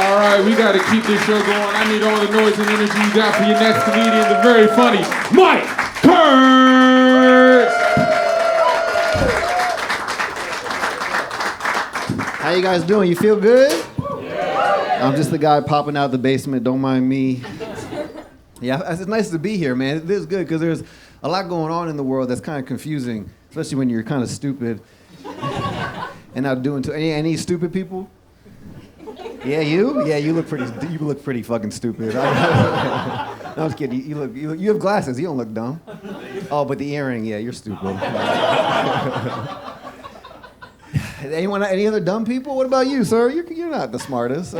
All right, we got to keep this show going. I need all the noise and energy you got for your next comedian, the very funny Mike Kurtz. How you guys doing? You feel good? Yeah. I'm just the guy popping out the basement. Don't mind me. Yeah, it's nice to be here, man. It is good because there's a lot going on in the world that's kind of confusing, especially when you're kind of stupid and not doing too. Any stupid people? Yeah, you? Yeah, you look pretty fucking stupid. No, I was kidding. You have glasses. You don't look dumb. Oh, but the earring, yeah, you're stupid. Any other dumb people? What about you, sir? You're not the smartest.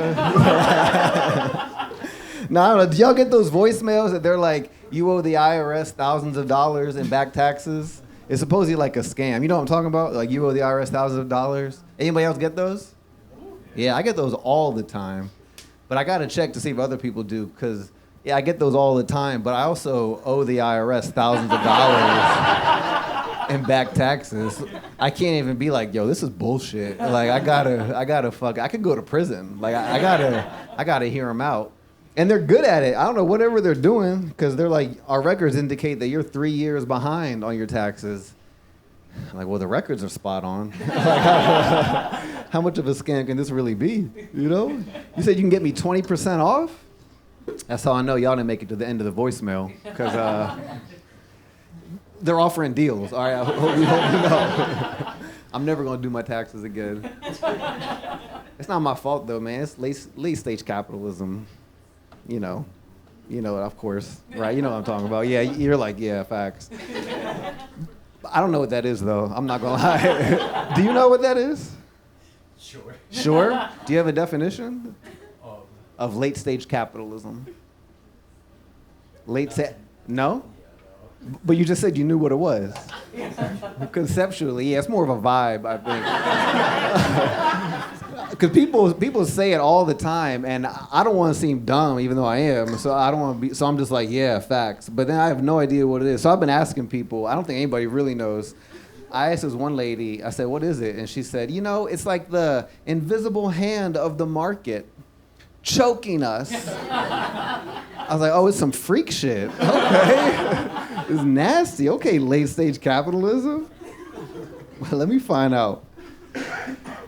No, I don't know. Do y'all get those voicemails that they're like, you owe the IRS thousands of dollars in back taxes? It's supposedly like a scam. You know what I'm talking about? Like, you owe the IRS thousands of dollars. Anybody else get those? Yeah, I get those all the time. But I got to check to see if other people do, because, yeah, I get those all the time, but I also owe the IRS thousands of dollars in back taxes. I can't even be like, yo, this is bullshit. Like, I could go to prison. Like, I gotta hear them out. And they're good at it. I don't know, whatever they're doing, because they're like, our records indicate that you're 3 years behind on your taxes. I'm like, well, the records are spot on. How much of a scam can this really be? You know? You said you can get me 20% off? That's how I know y'all didn't make it to the end of the voicemail, because they're offering deals. All right, we hope you know. I'm never gonna do my taxes again. It's not my fault though, man. It's late stage capitalism. You know, of course, right? You know what I'm talking about. Yeah, you're like, yeah, facts. I don't know what that is though. I'm not gonna lie. Do you know what that is? Sure. Sure? Do you have a definition of late stage capitalism? No? But you just said you knew what it was. Conceptually, yeah, it's more of a vibe, I think. Because people say it all the time, and I don't want to seem dumb, even though I am. So I don't want to be. So I'm just like, yeah, facts. But then I have no idea what it is. So I've been asking people. I don't think anybody really knows. I asked this one lady. I said, "What is it?" And she said, it's like the invisible hand of the market choking us. I was like, oh, it's some freak shit. Okay. It's nasty. Okay, late stage capitalism. Well, let me find out.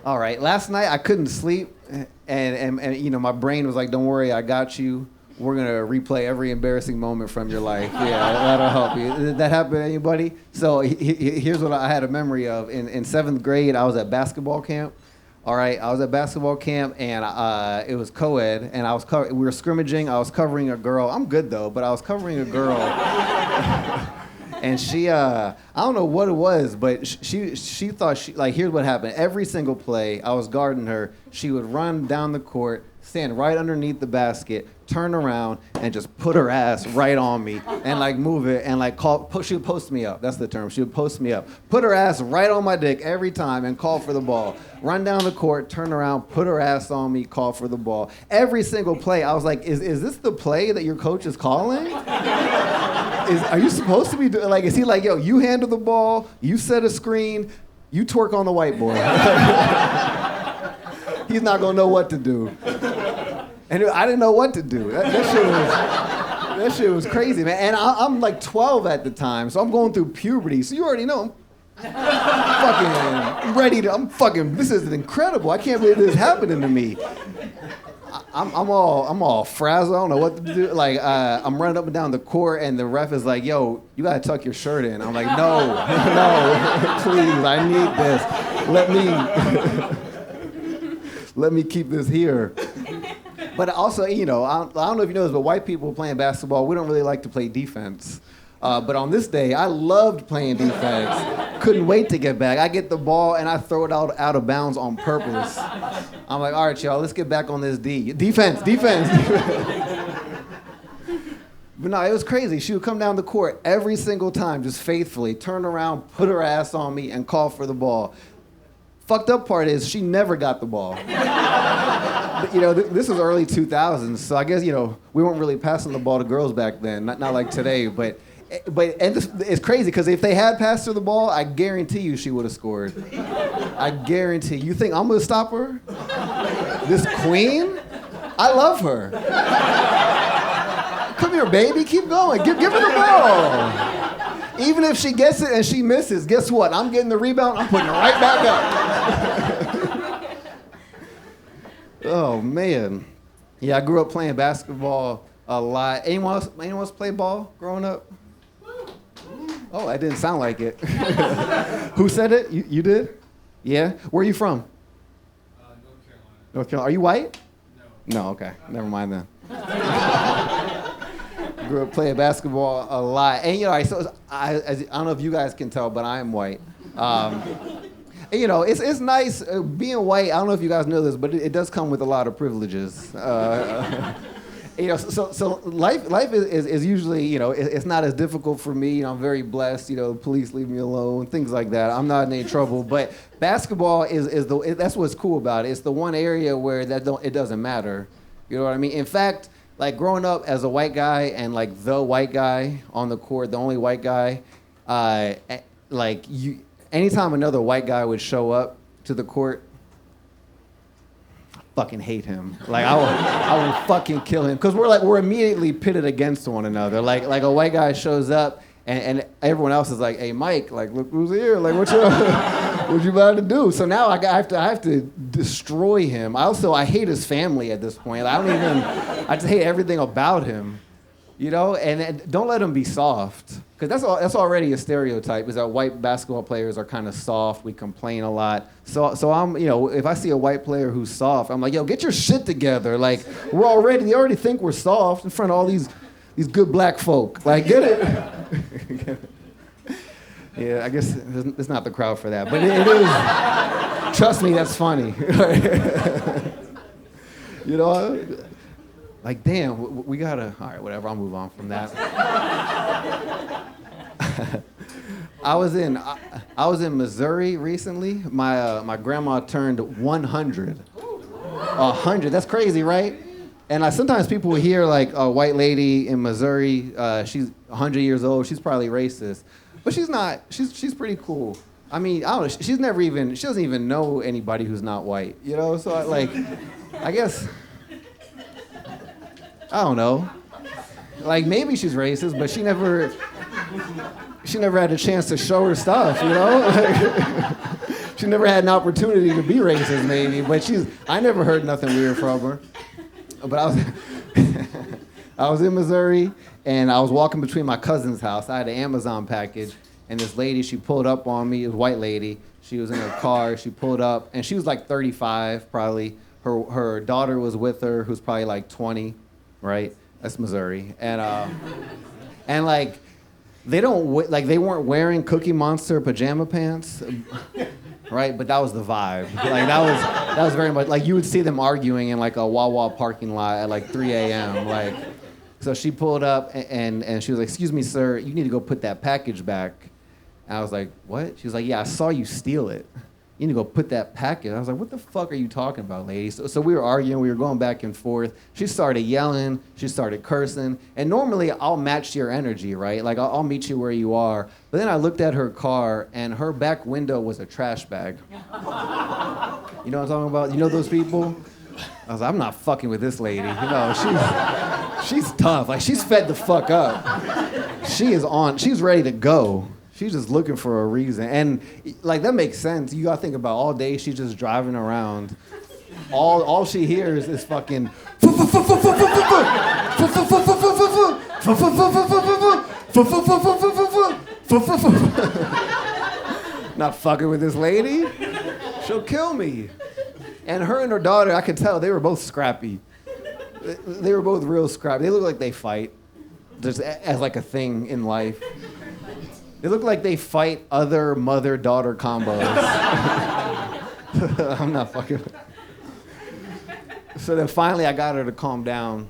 All right, last night I couldn't sleep, and my brain was like, don't worry, I got you. We're gonna replay every embarrassing moment from your life. Yeah, that'll help you. Did that happen to anybody? So here's what I had a memory of. In 7th grade, I was at basketball camp. All right, I was at basketball camp, and it was co-ed, and we were scrimmaging. I was covering a girl. I'm good, though, but I was covering a girl. And she, I don't know what it was, but she thought, here's what happened. Every single play, I was guarding her. She would run down the court, stand right underneath the basket, turn around, and just put her ass right on me, and move it, and she would post me up. That's the term. She would post me up. Put her ass right on my dick every time and call for the ball. Run down the court, turn around, put her ass on me, call for the ball. Every single play, I was like, is this the play that your coach is calling? Are you supposed to be doing, is he like, yo, you handle the ball, you set a screen, you twerk on the whiteboard. He's not gonna know what to do. And I didn't know what to do. That shit was crazy, man. And I'm like 12 at the time, so I'm going through puberty. So you already know I'm ready to, this is incredible. I can't believe this is happening to me. I'm all frazzled. I don't know what to do. I'm running up and down the court, and the ref is like, yo, you gotta tuck your shirt in. I'm like, no, please, I need this. Let me keep this here. But also, I don't know if you know this, but white people playing basketball, we don't really like to play defense. But on this day, I loved playing defense. Couldn't wait to get back. I get the ball, and I throw it out of bounds on purpose. I'm like, all right, y'all, let's get back on this Defense. But no, it was crazy. She would come down the court every single time, just faithfully, turn around, put her ass on me, and call for the ball. Fucked up part is she never got the ball. This was early 2000s, so I guess, we weren't really passing the ball to girls back then, not like today, but it's crazy, because if they had passed her the ball, I guarantee you she would have scored. I guarantee. You think I'm gonna stop her? This queen? I love her. Come here, baby. Keep going. Give her the ball. Even if she gets it and she misses, guess what? I'm getting the rebound. I'm putting it right back up. Oh, man. Yeah, I grew up playing basketball a lot. Anyone else play ball growing up? Oh, that didn't sound like it. Who said it? You did? Yeah? Where are you from? North Carolina. Are you white? No, okay. Never mind then. Grew up playing basketball a lot. And, you know, I don't know if you guys can tell, but I am white. And, you know, it's nice being white. I don't know if you guys know this, but it does come with a lot of privileges. You know, so life is usually, you know, it's not as difficult for me. You know, I'm very blessed. You know, the police leave me alone, things like that. I'm not in any trouble. But basketball that's what's cool about it. It's the one area where it doesn't matter. You know what I mean? In fact, like growing up as a white guy and like the white guy on the court, the only white guy, anytime another white guy would show up to the court, fucking hate him. Like I would fucking kill him because we're immediately pitted against one another. Like a white guy shows up and everyone else is like, hey Mike, like look who's here. Like what you about to do? So now I have to destroy him. I hate his family at this point. I just hate everything about him. You know, and don't let them be soft, because that's already a stereotype. Is that white basketball players are kind of soft. We complain a lot. So I'm, you know, if I see a white player who's soft, I'm like, yo, get your shit together. Like they already think we're soft in front of all these good black folk. Like get it. Yeah, I guess it's not the crowd for that, but it is. Trust me, that's funny. You know. Like, damn, we gotta, all right, whatever, I'll move on from that. I was in Missouri recently. My grandma turned 100. 100, that's crazy, right? And sometimes people will hear like a white lady in Missouri, she's 100 years old, she's probably racist. But she's not, she's pretty cool. I mean, I don't know, she doesn't even know anybody who's not white, you know? So I guess, I don't know. Like maybe she's racist, but she never had a chance to show her stuff, you know? She never had an opportunity to be racist maybe, but I never heard nothing weird from her. But I was in Missouri and I was walking between my cousin's house. I had an Amazon package and this lady, she pulled up on me, a white lady. She was in her car, she pulled up and she was like 35 probably. Her daughter was with her who's probably like 20. Right, that's Missouri, and like they weren't wearing Cookie Monster pajama pants, right? But that was the vibe. Like that was very much like you would see them arguing in like a Wawa parking lot at like 3 a.m. Like, so she pulled up and she was like, "Excuse me, sir, you need to go put that package back." And I was like, "What?" She was like, "Yeah, I saw you steal it. You need to go put that package." I was like, what the fuck are you talking about, lady? So we were arguing, we were going back and forth. She started yelling, she started cursing. And normally I'll match your energy, right? Like I'll meet you where you are. But then I looked at her car and her back window was a trash bag. You know what I'm talking about? You know those people? I was like, I'm not fucking with this lady. You know, she's tough. Like she's fed the fuck up. She's ready to go. She's just looking for a reason. And like that makes sense. You gotta think about all day she's just driving around. All she hears is fucking not fucking with this lady. She'll kill me. And her and her daughter, I could tell they were both scrappy. They were both real scrappy. They look like they fight just as like a thing in life. They look like they fight other mother-daughter combos. I'm not fucking with. So then finally I got her to calm down.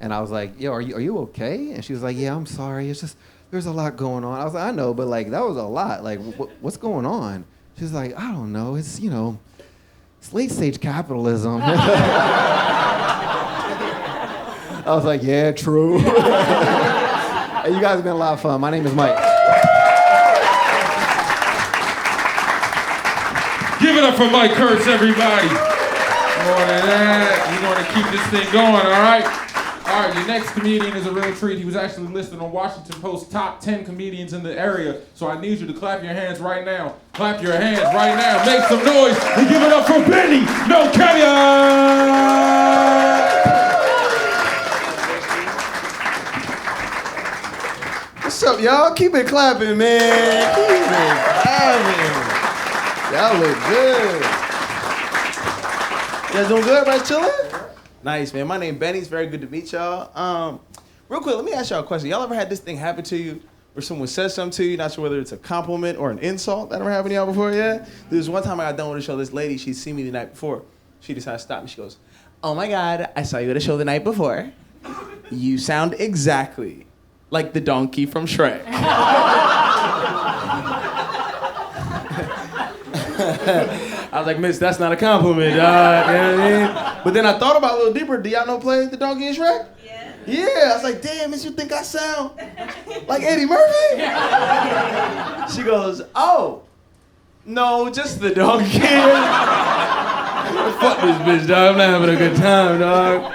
And I was like, yo, are you okay? And she was like, yeah, I'm sorry. It's just, there's a lot going on. I was like, I know, but like, that was a lot. Like, what's going on? She's like, I don't know. It's, you know, it's late-stage capitalism. I was like, yeah, true. Hey, you guys have been a lot of fun. My name is Mike. Give it up for Mike Kurtz, everybody. More than that, we're going to keep this thing going, all right? All right, your next comedian is a real treat. He was actually listed on Washington Post top 10 comedians in the area. So I need you to clap your hands right now. Clap your hands right now. Make some noise and give it up for Benny Nwokeabia! What's up, y'all? Keep it clapping, man. Keep it clapping. Y'all look good. You guys doing good? Everybody chilling? Nice, man. My name Benny. It's very good to meet y'all. Real quick, let me ask y'all a question. Y'all ever had this thing happen to you where someone says something to you, not sure whether it's a compliment or an insult? That ever happened to y'all before, yeah? There was one time I got done with a show. This lady, she'd seen me the night before. She decided to stop me. She goes, "Oh my God, I saw you at a show the night before. You sound exactly like the donkey from Shrek." I was like, "Miss, that's not a compliment, dog." You know what I mean? But then I thought about it a little deeper. Do y'all know play the donkey in Shrek? Yeah. Yeah, I was like, "Damn, Miss, you think I sound like Eddie Murphy?" She goes, "Oh, no, just the donkey." Fuck this bitch, dog. I'm not having a good time, dog.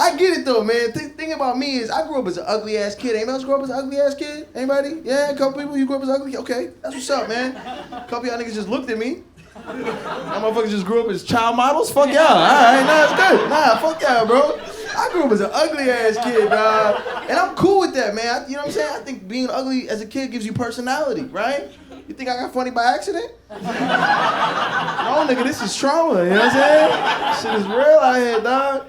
I get it though, man. Thing about me is I grew up as an ugly ass kid. Anybody else grew up as an ugly ass kid? Anybody? Yeah, a couple people. You grew up as ugly? Okay, that's what's up, man. A couple y'all niggas just looked at me. Y'all motherfuckers just grew up as child models? Fuck y'all. Alright, nah, it's good. Nah, fuck y'all, bro. I grew up as an ugly ass kid, dog. And I'm cool with that, man. You know what I'm saying? I think being ugly as a kid gives you personality, right? You think I got funny by accident? No, nigga, this is trauma, you know what I'm saying? Shit is real out here, dog.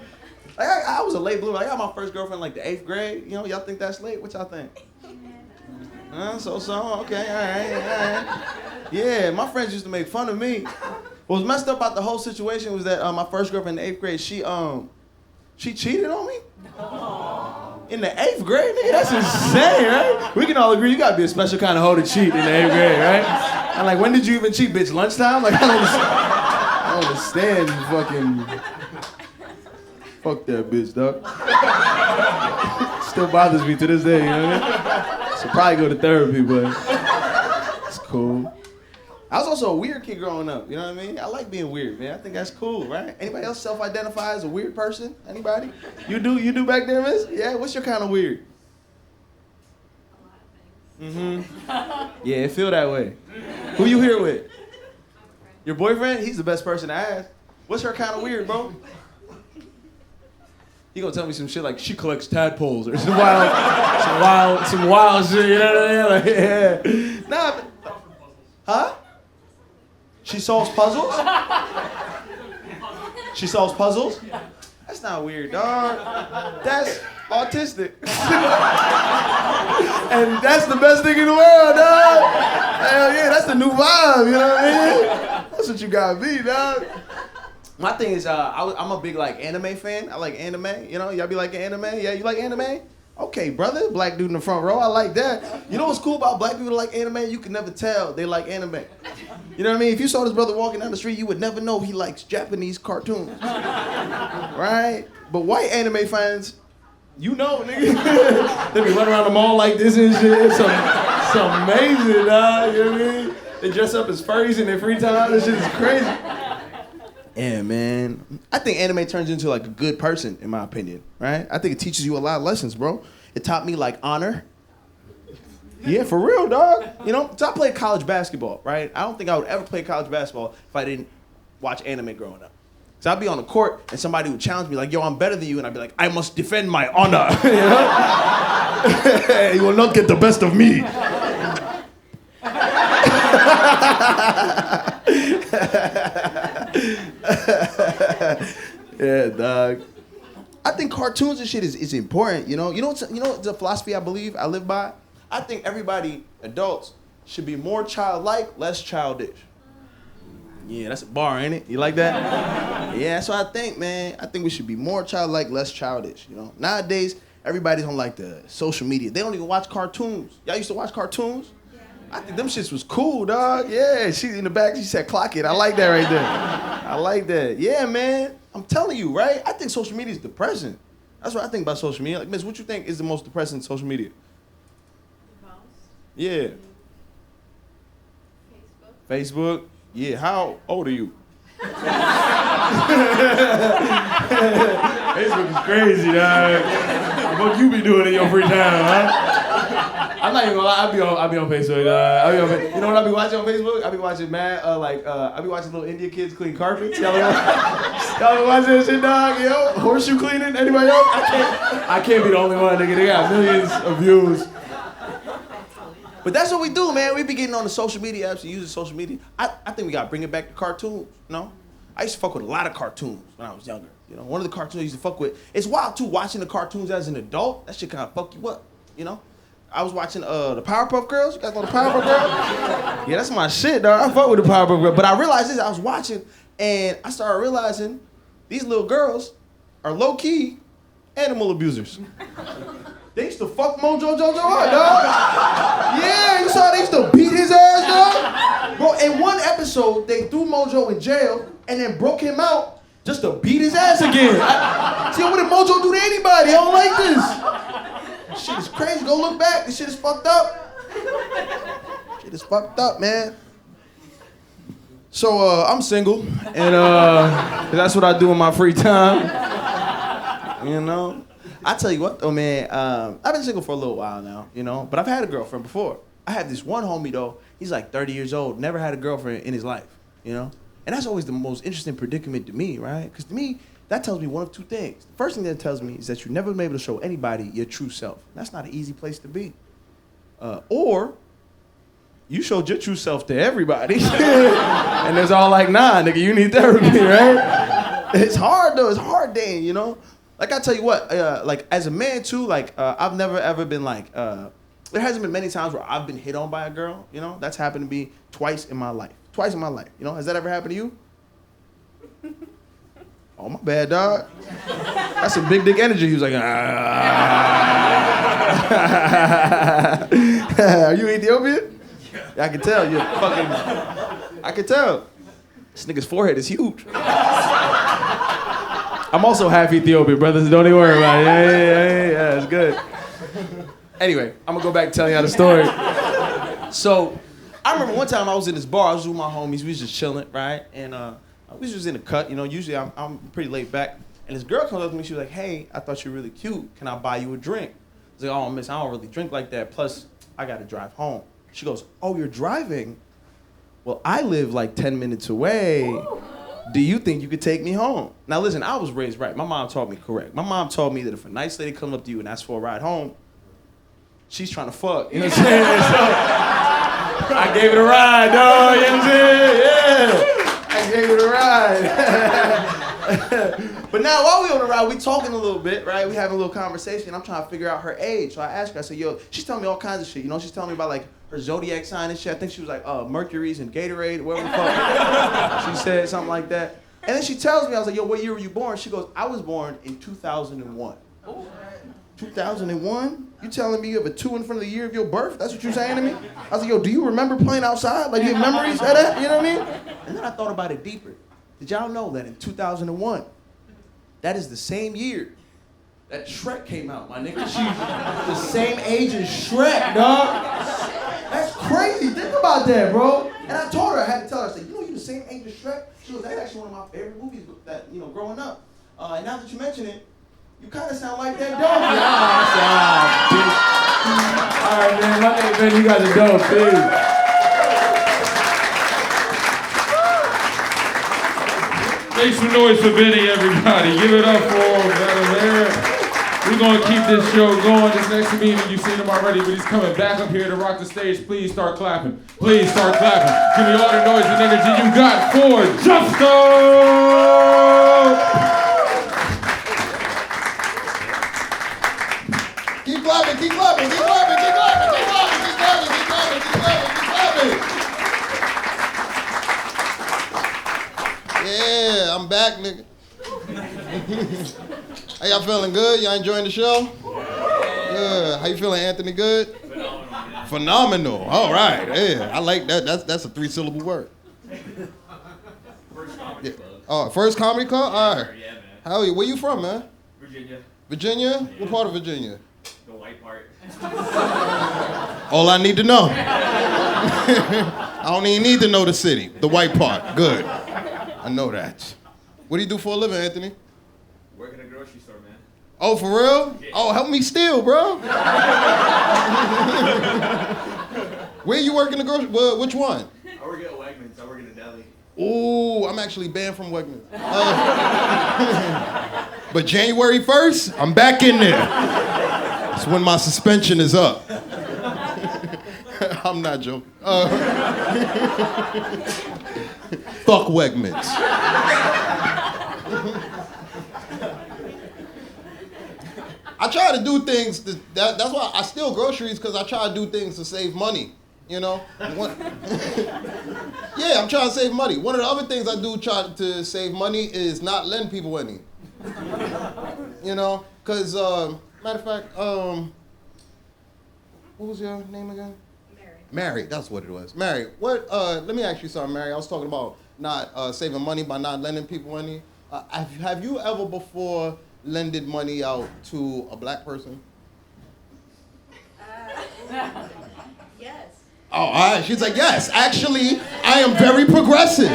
Like, I was a late bloomer. I got my first girlfriend like the 8th grade. You know, y'all think that's late? What y'all think? So, okay, all right. Yeah, my friends used to make fun of me. What was messed up about the whole situation was that my first girlfriend in the 8th grade, she cheated on me? In the 8th grade, nigga? That's insane, right? We can all agree you gotta be a special kind of hoe to cheat in the 8th grade, right? I'm like, when did you even cheat, bitch? Lunchtime? Like, I don't understand fucking... Fuck that bitch, dog. Still bothers me to this day, you know what I mean? Should probably go to therapy, but it's cool. I was also a weird kid growing up, you know what I mean? I like being weird, man. I think that's cool, right? Anybody else self-identify as a weird person? Anybody? You do back there, miss? Yeah, what's your kind of weird? A lot of things. Yeah, it feel that way. Who you here with? Your boyfriend? He's the best person to ask. What's her kind of weird, bro? He gonna tell me some shit like she collects tadpoles or some wild shit, you know what I mean? Like, yeah. Nah, but, huh? She solves puzzles? She solves puzzles? That's not weird, dog. That's autistic. And that's the best thing in the world, dog. Hell yeah, that's the new vibe, you know what I mean? That's what you gotta be, dog. My thing is, I'm a big like anime fan. I like anime. You know, y'all be liking anime? Yeah, you like anime? Okay, brother. Black dude in the front row. I like that. You know what's cool about black people that like anime? You can never tell they like anime. You know what I mean? If you saw this brother walking down the street, you would never know he likes Japanese cartoons. Right? But white anime fans, you know, nigga. They be running around the mall like this and shit. It's amazing, dog. You know what I mean? They dress up as furries in their free time. This shit is crazy. Yeah, man. I think anime turns into like a good person, in my opinion, right? I think it teaches you a lot of lessons, bro. It taught me like honor. Yeah, for real, dog. You know, so I played college basketball, right? I don't think I would ever play college basketball if I didn't watch anime growing up. So I'd be on the court and somebody would challenge me like, yo, I'm better than you. And I'd be like, I must defend my honor. You know? You will not get the best of me. Yeah, dog. I think cartoons and shit is important, you know? You know what's a philosophy I live by? I think everybody, adults, should be more childlike, less childish. Yeah, that's a bar, ain't it? You like that? Yeah, that's what I think, man. I think we should be more childlike, less childish, you know? Nowadays, everybody's on like the social media. They don't even watch cartoons. Y'all used to watch cartoons? I think them shits was cool, dog. Yeah, she in the back, she said clock it. I like that right there. I like that. Yeah, man. I'm telling you, right? I think social media is depressing. That's what I think about social media. Like, Miss, what you think is the most depressing social media? The most? Yeah. Facebook. Facebook? Yeah. How old are you? Facebook is crazy, dog. What you be doing in your free time, huh? I'm not even gonna lie, I be on Facebook. You know what I be watching on Facebook? I be watching I be watching little Indian kids clean carpets. Y'all be watching that shit, dog? Yo, horseshoe cleaning? Anybody else? I can't be the only one, nigga. They got millions of views. But that's what we do, man. We be getting on the social media apps and using social media. I think we gotta bring it back to cartoons, you know? I used to fuck with a lot of cartoons when I was younger. You know, one of the cartoons I used to fuck with. It's wild too, watching the cartoons as an adult. That shit kind of fuck you up, you know? I was watching the Powerpuff Girls. You guys know the Powerpuff Girls? Yeah, that's my shit, dog. I fuck with the Powerpuff Girls. But I realized this. I was watching, and I started realizing these little girls are low-key animal abusers. They used to fuck Mojo Jojo up, dog. Yeah, you saw they used to beat his ass, dog. Bro, in one episode, they threw Mojo in jail and then broke him out just to beat his ass again. See, what did Mojo do to anybody? I don't like this. Shit is crazy. Go look back. This shit is fucked up. Shit is fucked up, man. So, I'm single, and that's what I do in my free time. You know? I tell you what, though, man, I've been single for a little while now, you know? But I've had a girlfriend before. I have this one homie, though. He's like 30 years old, never had a girlfriend in his life, you know? And that's always the most interesting predicament to me, right? Because to me, that tells me one of two things. The first thing that tells me is that you've never been able to show anybody your true self. That's not an easy place to be. Or you showed your true self to everybody. And it's all like, nah, nigga, you need therapy, right? It's hard, though. It's hard, dang, you know? Like, I tell you what, like, as a man, too, like, I've never, ever been, like, there hasn't been many times where I've been hit on by a girl, you know? That's happened to me twice in my life. Twice in my life, you know? Has that ever happened to you? Oh, my bad, dog. That's some big dick energy. He was like, Are you Ethiopian? Yeah, I can tell. You're fucking... I can tell. This nigga's forehead is huge. I'm also half Ethiopian, brothers. Don't even worry about it. Yeah, it's good. Anyway, I'm gonna go back and tell you the story. So, I remember one time I was in this bar. I was with my homies. We was just chilling, right? And we was just in the cut. You know, usually I'm pretty laid back. And this girl comes up to me. She was like, "Hey, I thought you were really cute. Can I buy you a drink?" I was like, "Oh, miss, I don't really drink like that. Plus, I gotta drive home." She goes, "Oh, you're driving? Well, I live like 10 minutes away. Do you think you could take me home?" Now listen, I was raised right. My mom taught me correct. My mom told me that if a nice lady comes up to you and asks for a ride home, she's trying to fuck. You know what I'm saying? So, I gave it a ride, dog. You know what I'm saying? Yeah. I gave it a ride. But now while we on the ride, we talking a little bit, right? We having a little conversation. I'm trying to figure out her age. So I asked her, I said, yo, she's telling me all kinds of shit. You know, she's telling me about like her zodiac sign and shit. I think she was like Mercury's and Gatorade, whatever the fuck. She said something like that. And then she tells me, I was like, yo, what year were you born? She goes, I was born in 2001. 2001? You telling me you have a 2 in front of the year of your birth? That's what you're saying to me? I was like, yo, do you remember playing outside? Like, you have memories of that? You know what I mean? And then I thought about it deeper. Did y'all know that in 2001, that is the same year that Shrek came out, my nigga? She's the same age as Shrek, dog. That's crazy. Think about that, bro. And I told her, I had to tell her, I said, you know you're the same age as Shrek? She goes, that's actually one of my favorite movies that, you know, growing up. And now that you mention it, you kind of sound like that dog. All right, man. My name, man, you guys are dope, dude. Make some noise for Benny, everybody. Give it up for him down there. We're going to keep this show going. This next comedian, you've seen him already, but he's coming back up here to rock the stage. Please start clapping. Please start clapping. Give me all the noise and energy you got for Justo! Keep clapping, keep clapping, keep clapping, keep clapping, keep clapping, keep clapping, keep clapping, keep clapping, keep clapping. Yeah, I'm back, nigga. How y'all feeling? Good? Y'all enjoying the show? Good. How you feeling, Anthony? Good? Phenomenal. All right. Yeah, I like that. That's a 3-syllable word. First comedy club. Oh, first comedy club? All right. Yeah, man. How are you? Where you from, man? Virginia. Virginia? What part of Virginia? The white part. All I need to know. I don't even need to know the city. The white part. Good. I I know that. What do you do for a living, Anthony? Work in a grocery store, man. Oh, for real? Yeah. Oh, help me steal, bro. Where you work in the grocery? Well, which one? I work at Wegmans. I work in a deli. Ooh, I'm actually banned from Wegmans. But January 1st, I'm back in there. That's when my suspension is up. I'm not joking. Fuck Wegmans. I try to do things, that's why I steal groceries, because I try to do things to save money, you know? Yeah, I'm trying to save money. One of the other things I do try to save money is not lend people any. You know? Because, matter of fact, what was your name again? Mary, that's what it was. Mary, let me ask you something, Mary. I was talking about not saving money by not lending people any. Have you ever before lended money out to a black person? Yes. Oh, all right. She's like, yes. Actually, I am very progressive.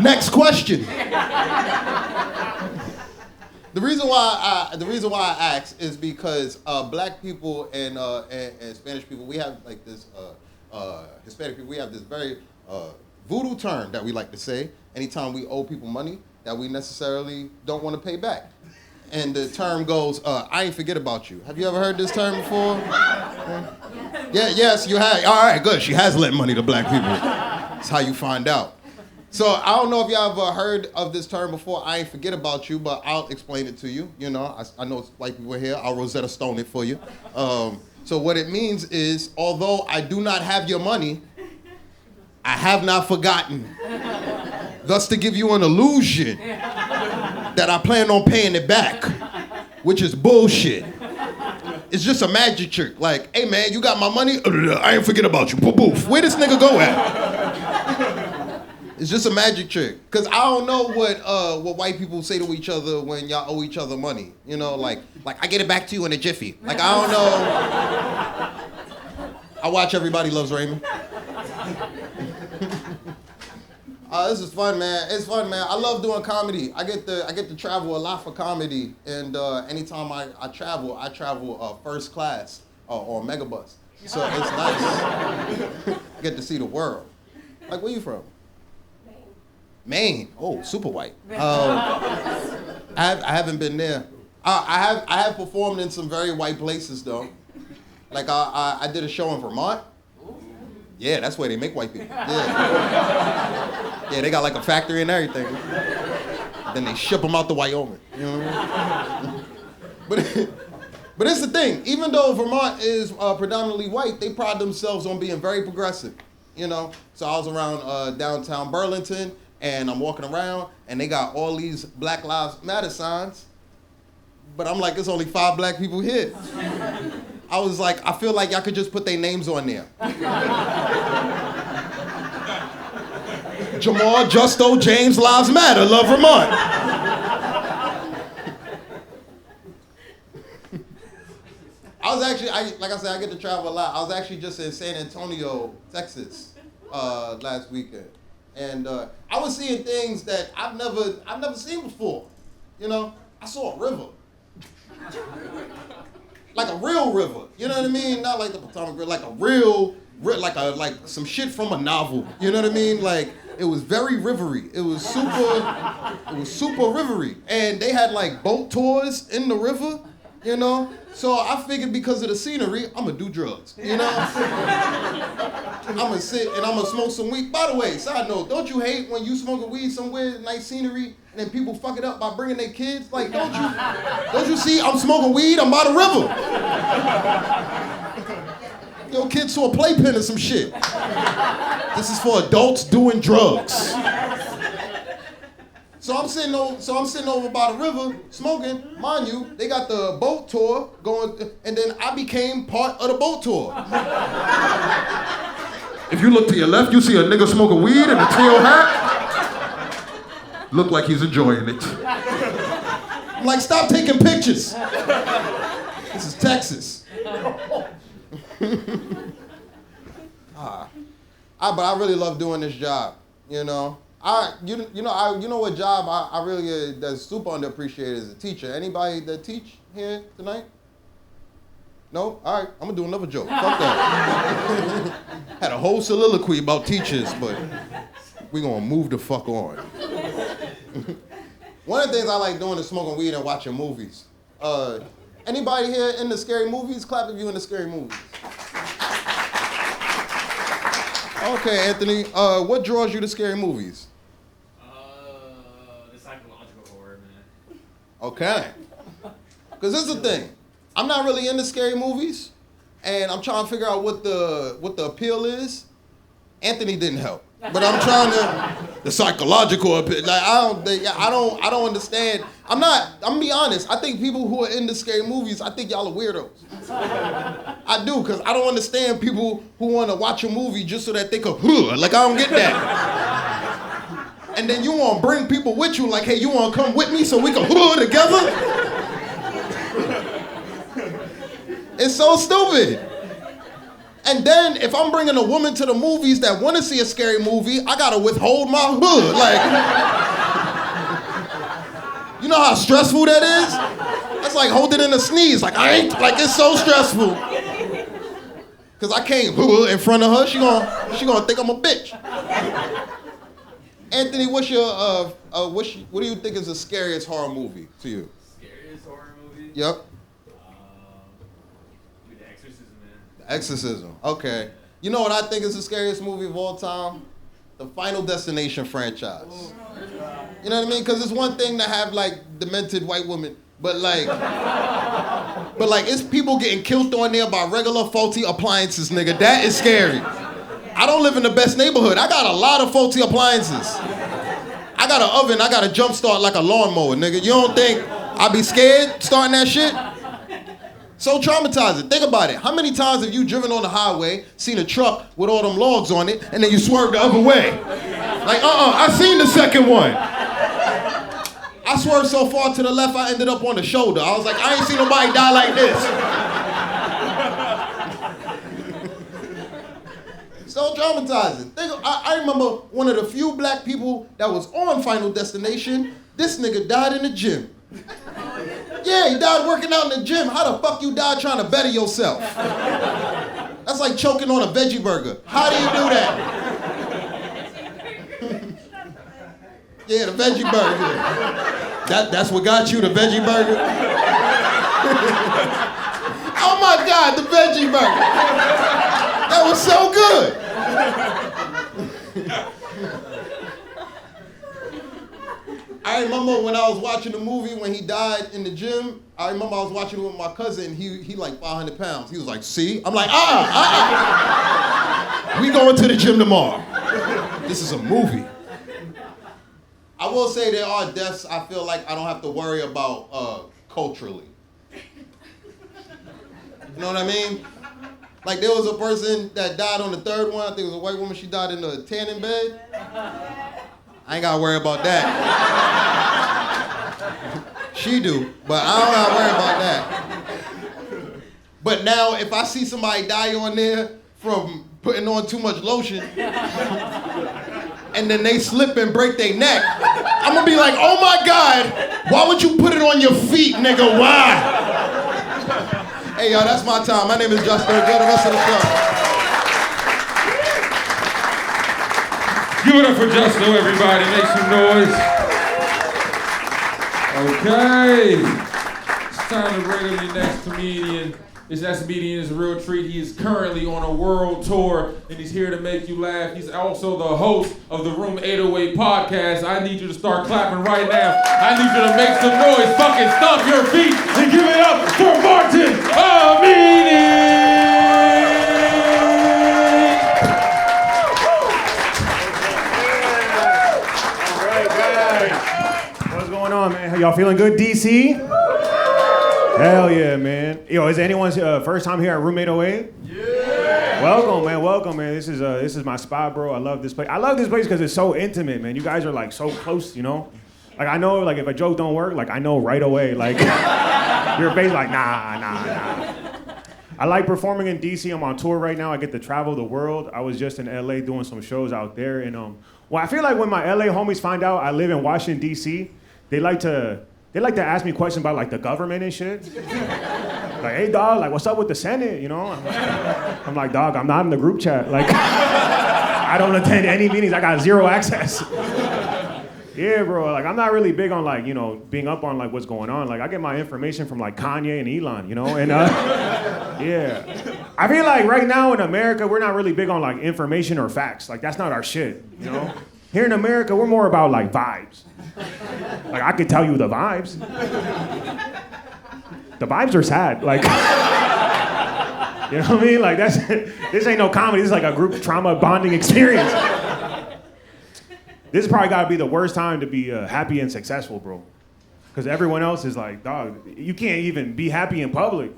Next question. The reason why I ask is because black people and Spanish people, we have like this Hispanic people, we have this very voodoo term that we like to say anytime we owe people money that we necessarily don't want to pay back. And the term goes, I ain't forget about you. Have you ever heard this term before? Yeah, yes, you have. All right, good. She has lent money to black people. That's how you find out. So I don't know if y'all ever heard of this term before, I ain't forget about you, but I'll explain it to you. You know, I know it's white people here. I'll Rosetta Stone it for you. So what it means is, although I do not have your money, I have not forgotten. Thus to give you an illusion that I plan on paying it back, which is bullshit. It's just a magic trick. Like, hey man, you got my money? I ain't forget about you. Poof, poof. Where this nigga go at? It's just a magic trick. Cause I don't know what white people say to each other when y'all owe each other money. You know, like I get it back to you in a jiffy. Like I don't know. I watch Everybody Loves Raymond. This is fun, man. It's fun, man. I love doing comedy. I get to travel a lot for comedy, and anytime I travel first class on Megabus. So it's nice. I get to see the world. Like, where you from? Maine. Oh, super white. I haven't been there. I have performed in some very white places though. Like I did a show in Vermont. Yeah, that's where they make white people. Yeah. Yeah, they got like a factory and everything. Then they ship them out to Wyoming. You know what I mean? But it's the thing. Even though Vermont is predominantly white, they pride themselves on being very progressive. You know? So I was around downtown Burlington, and I'm walking around, and they got all these Black Lives Matter signs. But I'm like, there's only 5 black people here. I was like, I feel like y'all could just put their names on there. Jamal, Justo, James, Lives Matter, love Vermont. I was actually, like I said, I get to travel a lot. I was actually just in San Antonio, Texas, last weekend. And I was seeing things that I've never seen before. You know, I saw a river. Like a real river, you know what I mean? Not like the Potomac River, like a real, like some shit from a novel. You know what I mean? Like it was very rivery. It was super rivery. And they had like boat tours in the river, you know? So I figured because of the scenery, I'm gonna do drugs, you know? I'm gonna sit and I'm gonna smoke some weed. By the way, side note, don't you hate when you smoking weed somewhere, nice scenery, and then people fuck it up by bringing their kids? Like, don't you see I'm smoking weed, I'm by the river. Your kids to a playpen or some shit. This is for adults doing drugs. So I'm sitting over by the river smoking. Mind you, they got the boat tour going, and then I became part of the boat tour. If you look to your left, you see a nigga smoking weed in a tail hat. Look like he's enjoying it. I'm like, stop taking pictures. This is Texas. But I really love doing this job, you know. You know what job I really that's super underappreciated as a teacher. Anybody that teach here tonight? No? All right, I'm gonna do another joke. Fuck that. Had a whole soliloquy about teachers, but we gonna move the fuck on. One of the things I like doing is smoking weed and watching movies. Anybody here into scary movies? Clap if you into scary movies. Okay, Anthony. What draws you to scary movies? The psychological horror, man. Okay. Because this is the thing. I'm not really into scary movies, and I'm trying to figure out what the appeal is. Anthony didn't help. But I'm trying to the psychological appeal. Like I don't understand. I'm gonna be honest. I think people who are into scary movies, I think y'all are weirdos. I do, because I don't understand people who want to watch a movie just so that they could, like, I don't get that. And then you want to bring people with you, like, hey, you want to come with me so we can together? It's so stupid. And then if I'm bringing a woman to the movies that want to see a scary movie, I got to withhold my hood. Like, you know how stressful that is? That's like holding in a sneeze. Like, it's so stressful. Because I can't in front of her. She gonna think I'm a bitch. Anthony, what do you think is the scariest horror movie to you? Scariest horror movie? Yep. The Exorcism, man. The Exorcism. Okay. You know what I think is the scariest movie of all time? The Final Destination franchise. You know what I mean? Because it's one thing to have like demented white women, but like it's people getting killed on there by regular faulty appliances, nigga. That is scary. I don't live in the best neighborhood. I got a lot of faulty appliances. I got an oven. I got a jump start like a lawnmower, nigga. You don't think I'd be scared starting that shit? So traumatizing. Think about it. How many times have you driven on the highway, seen a truck with all them logs on it, and then you swerved the other way? Like, I seen the second one. I swerved so far to the left, I ended up on the shoulder. I was like, I ain't seen nobody die like this. So traumatizing. I remember one of the few black people that was on Final Destination. This nigga died in the gym. Yeah, he died working out in the gym. How the fuck you die trying to better yourself? That's like choking on a veggie burger. How do you do that? Yeah, the veggie burger. That's what got you, the veggie burger? Oh my God, the veggie burger. That was so good. I remember when I was watching the movie when he died in the gym. I remember I was watching it with my cousin. He like 500 pounds. He was like, see? I'm like, we going to the gym tomorrow. This is a movie. I will say there are deaths I feel like I don't have to worry about culturally. You know what I mean? Like there was a person that died on the third one. I think it was a white woman. She died in a tanning bed. I ain't gotta worry about that. She do, but I don't gotta worry about that. But now, if I see somebody die on there from putting on too much lotion, and then they slip and break their neck, I'm gonna be like, oh my God, why would you put it on your feet, nigga? Why? Hey, y'all, that's my time. My name is Justo. Enjoy the rest of the show. Give it up for Justo, everybody. Make some noise. Okay. It's time to bring up your next comedian. This next comedian is a real treat. He is currently on a world tour, and he's here to make you laugh. He's also the host of the Room 808 podcast. I need you to start clapping right now. I need you to make some noise. Fucking stomp your feet and give it up for Martin Amini. What's going on, man? Y'all feeling good, DC? Hell yeah, man. Yo, is anyone's first time here at Room 808? Yeah. Welcome, man. This is my spot, bro. I love this place. I love this place because it's so intimate, man. You guys are like so close, you know? Like I know, like if a joke don't work, like I know right away, like your face like nah. I like performing in DC. I'm on tour right now. I get to travel the world. I was just in LA doing some shows out there. And well, I feel like when my LA homies find out I live in Washington, DC, they like to ask me questions about like the government and shit. Like, hey dog, like what's up with the Senate, you know? I'm like, dog, I'm not in the group chat. Like, I don't attend any meetings. I got zero access. Yeah, bro. Like, I'm not really big on like, you know, being up on like what's going on. Like, I get my information from like Kanye and Elon, you know. And yeah, I feel like right now in America we're not really big on like information or facts. Like, that's not our shit, you know. Here in America we're more about like vibes. Like, I could tell you the vibes. The vibes are sad. Like, you know what I mean? Like, this ain't no comedy. This is like a group trauma bonding experience. This has probably got to be the worst time to be happy and successful, bro. Because everyone else is like, dog, you can't even be happy in public.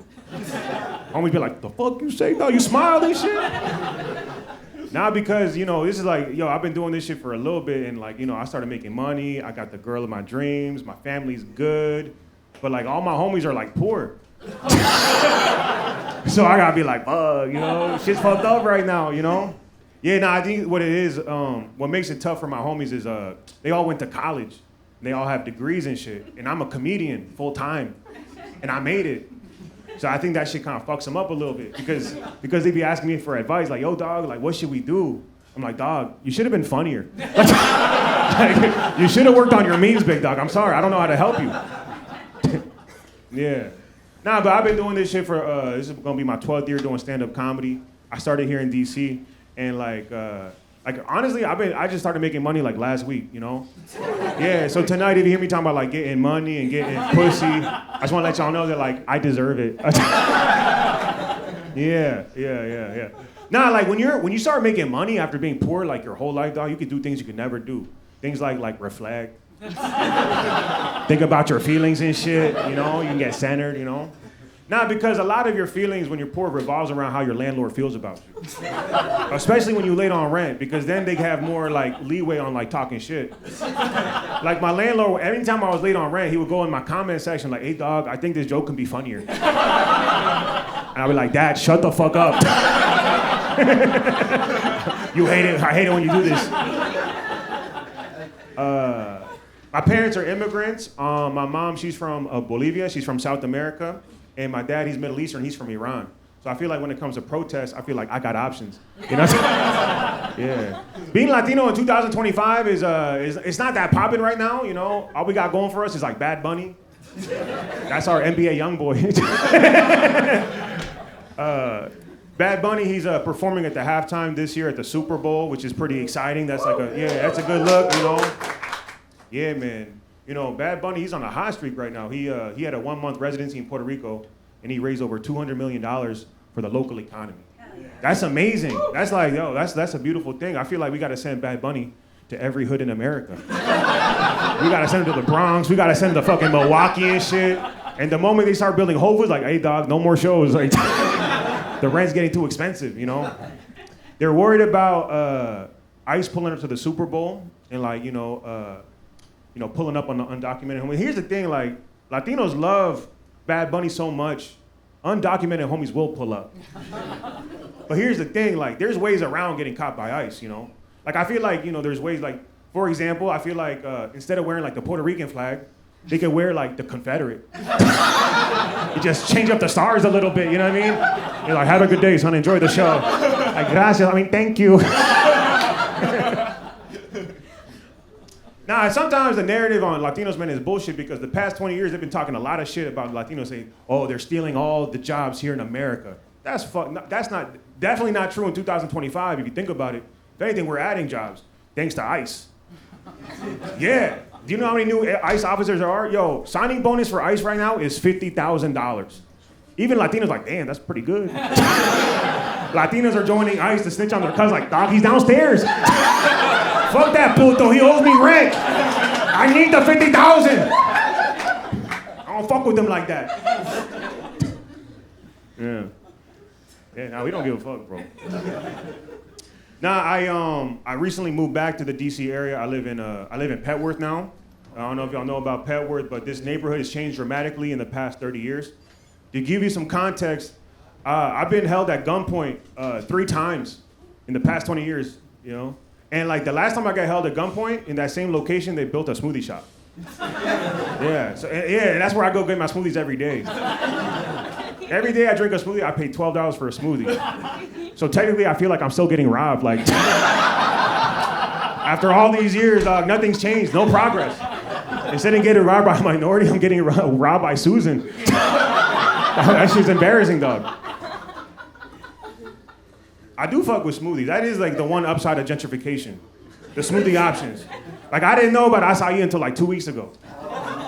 Homies be like, the fuck you say, dog? You smile and shit? Nah, because, you know, this is like, yo, I've been doing this shit for a little bit, and like, you know, I started making money. I got the girl of my dreams. My family's good. But like, all my homies are like poor. So I gotta be like, you know, shit's fucked up right now, you know? Yeah, I think what it is, what makes it tough for my homies is they all went to college. They all have degrees and shit. And I'm a comedian full time. And I made it. So I think that shit kind of fucks them up a little bit because they be asking me for advice, like, yo, dog, like, what should we do? I'm like, dog, you should have been funnier. Like, you should have worked on your memes, big dog. I'm sorry, I don't know how to help you. Yeah. Nah, but I've been doing this shit for, this is gonna be my 12th year doing stand-up comedy. I started here in DC, and like honestly, I just started making money like last week, you know? Yeah, so tonight if you hear me talking about like getting money and getting pussy, I just wanna let y'all know that like, I deserve it. Yeah. Nah, like when you start making money after being poor like your whole life, dog, you can do things you could never do. Things like reflect. Think about your feelings and shit, you know, you can get centered, you know. Nah, because a lot of your feelings when you're poor revolves around how your landlord feels about you. Especially when you late on rent, because then they have more like leeway on like talking shit. Like my landlord, every time I was late on rent, he would go in my comment section like, hey dog, I think this joke can be funnier. And I'd be like, Dad, shut the fuck up. You hate it, I hate it when you do this. My parents are immigrants. My mom, she's from Bolivia. She's from South America. And my dad, he's Middle Eastern. He's from Iran. So I feel like when it comes to protests, I feel like I got options. You know? Yeah. Being Latino in 2025 is it's not that popping right now. You know, all we got going for us is like Bad Bunny. That's our NBA young boy. Bad Bunny, he's performing at the halftime this year at the Super Bowl, which is pretty exciting. That's like that's a good look, you know. Yeah, man. You know, Bad Bunny, he's on a hot streak right now. He had a 1-month residency in Puerto Rico, and he raised over $200 million for the local economy. That's amazing. That's like, yo, that's a beautiful thing. I feel like we got to send Bad Bunny to every hood in America. We got to send him to the Bronx. We got to send him to fucking Milwaukee and shit. And the moment they start building Whole Foods, like, hey, dog, no more shows. Like, the rent's getting too expensive, you know? They're worried about ICE pulling up to the Super Bowl and, like, pulling up on the undocumented homies. Here's the thing, like, Latinos love Bad Bunny so much, undocumented homies will pull up. But here's the thing, like, there's ways around getting caught by ICE, you know? Like, I feel like, there's ways, like, for example, I feel like instead of wearing, like, the Puerto Rican flag, they could wear, like, the Confederate. You just change up the stars a little bit, you know what I mean? You're like, have a good day, son, enjoy the show. Like, gracias, thank you. Nah, sometimes the narrative on Latinos, man, is bullshit because the past 20 years they've been talking a lot of shit about Latinos saying, oh, they're stealing all the jobs here in America. That's definitely not true in 2025 if you think about it. If anything, we're adding jobs thanks to ICE. Yeah. Do you know how many new ICE officers there are? Yo, signing bonus for ICE right now is $50,000. Even Latinos like, damn, that's pretty good. Latinos are joining ICE to snitch on their cousins like, dog, he's downstairs. Fuck that puto, he owes me rent. I need the 50,000. I don't fuck with them like that. Yeah. Yeah, nah, we don't give a fuck, bro. Nah, I recently moved back to the DC area. I live in Petworth now. I don't know if y'all know about Petworth, but this neighborhood has changed dramatically in the past 30 years. To give you some context, I've been held at gunpoint 3 times in the past 20 years, you know? And like the last time I got held at gunpoint, in that same location, they built a smoothie shop. Yeah, so yeah, that's where I go get my smoothies every day. Every day I drink a smoothie, I pay $12 for a smoothie. So technically I feel like I'm still getting robbed. Like, after all these years, nothing's changed, no progress. Instead of getting robbed by a minority, I'm getting robbed by Susan. That shit's embarrassing, dog. I do fuck with smoothies. That is like the one upside of gentrification. The smoothie options. Like I didn't know about acai until like 2 weeks ago.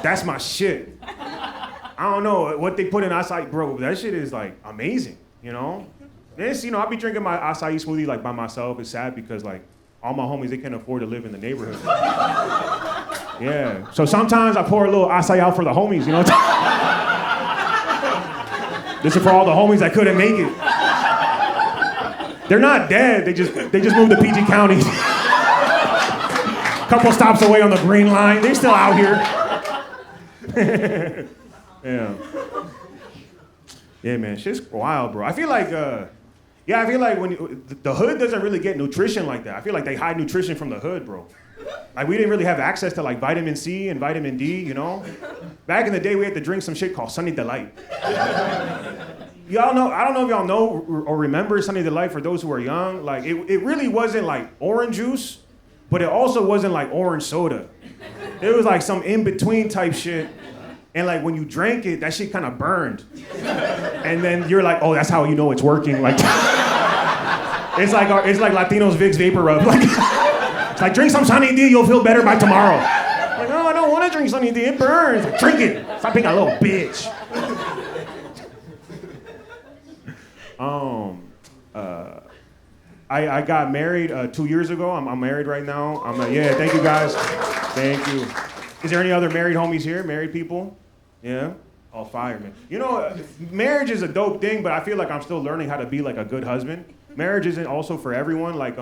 That's my shit. I don't know what they put in acai, bro. That shit is like amazing, you know? This, you know, I be drinking my acai smoothie like by myself. It's sad because like all my homies, they can't afford to live in the neighborhood. Yeah. So sometimes I pour a little acai out for the homies, you know? This is for all the homies that couldn't make it. They're not dead. They just moved to PG County. Couple stops away on the green line. They're still out here. Yeah. Yeah, man. Shit's wild, bro. I feel like, when the hood doesn't really get nutrition like that. I feel like they hide nutrition from the hood, bro. Like we didn't really have access to like vitamin C and vitamin D, you know? Back in the day, we had to drink some shit called Sunny Delight. Y'all know, I don't know if y'all know or remember Sunny Delight for those who are young. Like it really wasn't like orange juice, but it also wasn't like orange soda. It was like some in-between type shit. And like when you drank it, that shit kind of burned. And then you're like, oh, that's how you know it's working. Like it's like Latinos Vicks Vapor Rub. Like, it's like drink some Sunny D, you'll feel better by tomorrow. Like, no, I don't want to drink Sunny D, it burns. Like, drink it. Stop being a little bitch. I got married 2 years ago. I'm married right now. Yeah, thank you guys. Thank you. Is there any other married homies here? Married people? Yeah? Oh, fire, man. You know, marriage is a dope thing, but I feel like I'm still learning how to be like a good husband. Marriage isn't also for everyone. Like,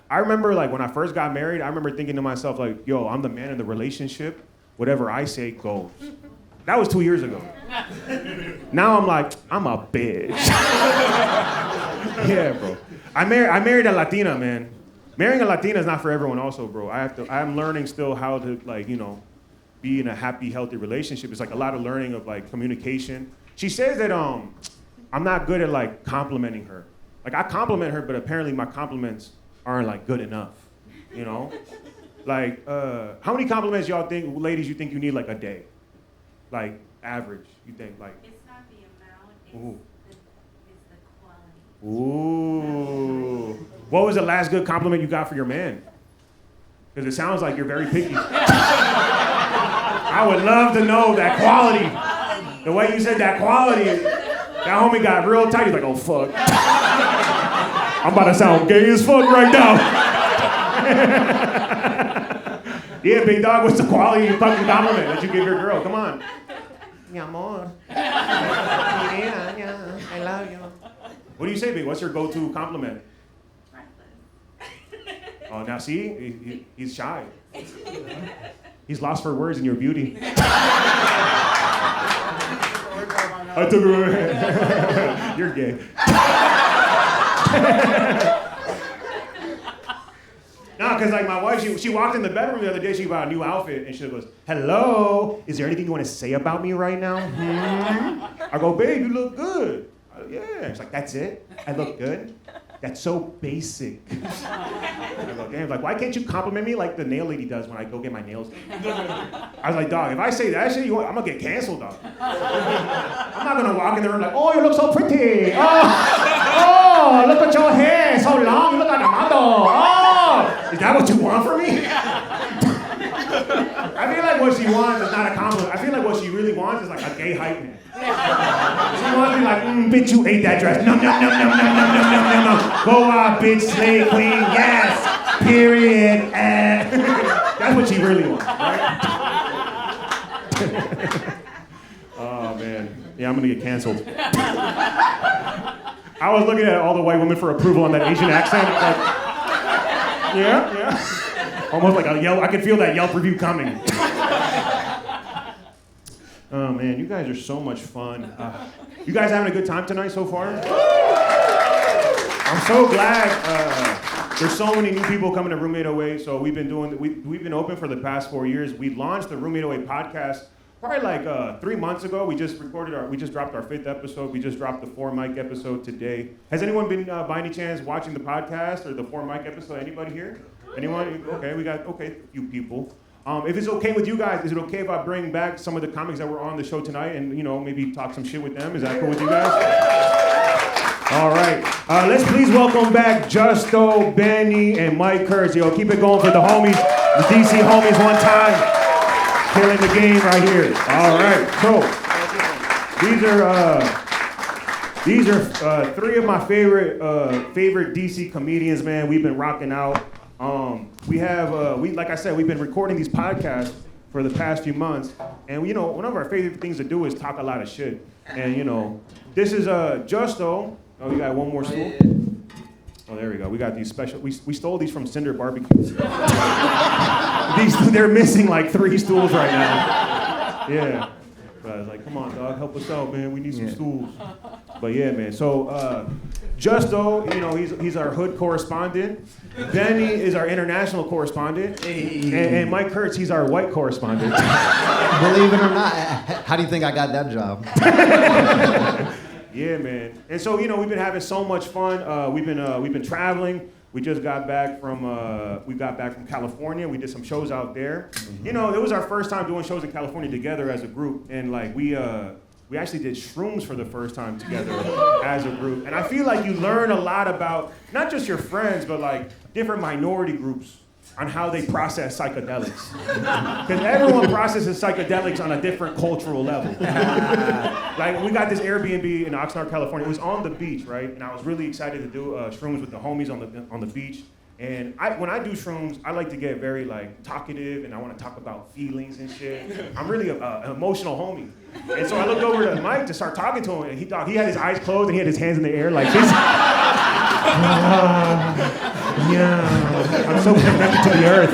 I remember like when I first got married, I remember thinking to myself like, yo, I'm the man in the relationship. Whatever I say goes. That was 2 years ago. Now I'm like, I'm a bitch. Yeah, bro. I married a Latina, man. Marrying a Latina is not for everyone also, bro. I'm learning still how to like, you know, be in a happy, healthy relationship. It's like a lot of learning of like communication. She says that I'm not good at like complimenting her. Like I compliment her, but apparently my compliments aren't like good enough, you know? Like, how many compliments y'all think, ladies, you think you need like a day? Like average, you think like? It's not the amount, Ooh. it's the quality. Ooh. What was the last good compliment you got for your man? Because it sounds like you're very picky. I would love to know that quality. The way you said that quality, that homie got real tight. He's like, oh fuck. I'm about to sound gay as fuck right now. Yeah, big dog, what's the quality fucking compliment that you give your girl? Come on. Mi amor. I love you. What do you say, big? What's your go-to compliment? Oh, now see? He's shy. He's lost for words in your beauty. I took it away. You're gay. No, because like my wife, she walked in the bedroom the other day, she bought a new outfit, and she goes, hello, is there anything you want to say about me right now? I go, babe, you look good. Yeah. She's like, that's it? I look good? That's so basic. I go, damn, like, why can't you compliment me like the nail lady does when I go get my nails done? I was like, dog, if I say that shit, I'm gonna get canceled, dog. I'm not gonna walk in the room like, oh, you look so pretty. Oh, look at your hair, so long, you look like a model. Oh, is that what you want from me? I feel like what she wants is not a compliment. I feel like what she really wants is like a gay hype man. She wants to be like, bitch, you ate that dress. No. Go out, bitch, slay queen, yes, period. That's what she really wants, right? Oh, man. Yeah, I'm gonna get canceled. I was looking at all the white women for approval on that Asian accent. Like, yeah. Almost like a Yelp. I could feel that Yelp review coming. Oh man, you guys are so much fun. You guys having a good time tonight so far? I'm so glad. There's so many new people coming to Roommate Away. So we've been open for the past 4 years. We launched the Roommate Away podcast probably like 3 months ago. We just dropped our 5th episode. We just dropped the 4 mic episode today. Has anyone been by any chance watching the podcast or the 4 mic episode? Anybody here? Anyone? Okay, we got a few people. If it's okay with you guys, is it okay if I bring back some of the comics that were on the show tonight and maybe talk some shit with them? Is that cool with you guys? All right. Let's please welcome back Justo, Benny, and Mike Kurtz. Yo, keep it going for the homies, the DC homies one time. Killing the game right here. All right. So these are 3 of my favorite DC comedians, man. We've been rocking out. Like I said, we've been recording these podcasts for the past few months, and one of our favorite things to do is talk a lot of shit. And this is Justo. Oh, you got one more stool? Oh, there we go. We got these special. We stole these from Cinder Barbecue. They're missing like 3 stools right now. Yeah. But I was like, come on, dog, help us out, man. We need some stools. But yeah, man. So Justo, he's our hood correspondent. Benny is our international correspondent. And Mike Kurtz, he's our white correspondent. Believe it or not, how do you think I got that job? Yeah, man. And so we've been having so much fun. We've been traveling. We just got back from California. We did some shows out there. It was our first time doing shows in California together as a group, and like we actually did shrooms for the first time together as a group. And I feel like you learn a lot about not just your friends, but like different minority groups on how they process psychedelics. Because everyone processes psychedelics on a different cultural level. Like we got this Airbnb in Oxnard, California. It was on the beach, right? And I was really excited to do shrooms with the homies on the beach. And when I do shrooms, I like to get very like talkative, and I want to talk about feelings and shit. I'm really an emotional homie. And so I looked over to Mike to start talking to him, and he had his eyes closed and he had his hands in the air like this. Yeah, I'm so connected to the earth.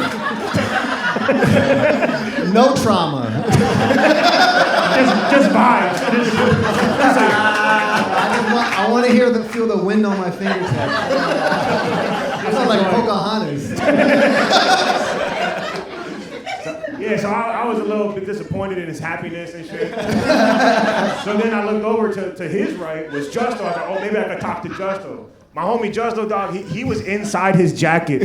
No trauma. just vibes. I want to feel the wind on my fingertips. I sound like Pocahontas. Yeah, so I was a little bit disappointed in his happiness and shit. So then I looked over to his right was Justo. I was like, oh, maybe I could talk to Justo. My homie Justo, dog, he was inside his jacket.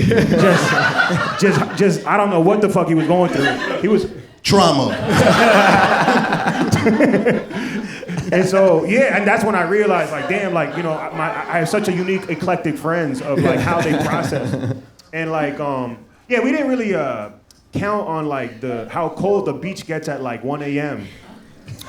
Just I don't know what the fuck he was going through. He was trauma. And so, yeah, and that's when I realized, like, damn, like, I have such a unique, eclectic friends of, like, how they process. And, like, yeah, we didn't really count on, like, how cold the beach gets at, like, 1 a.m.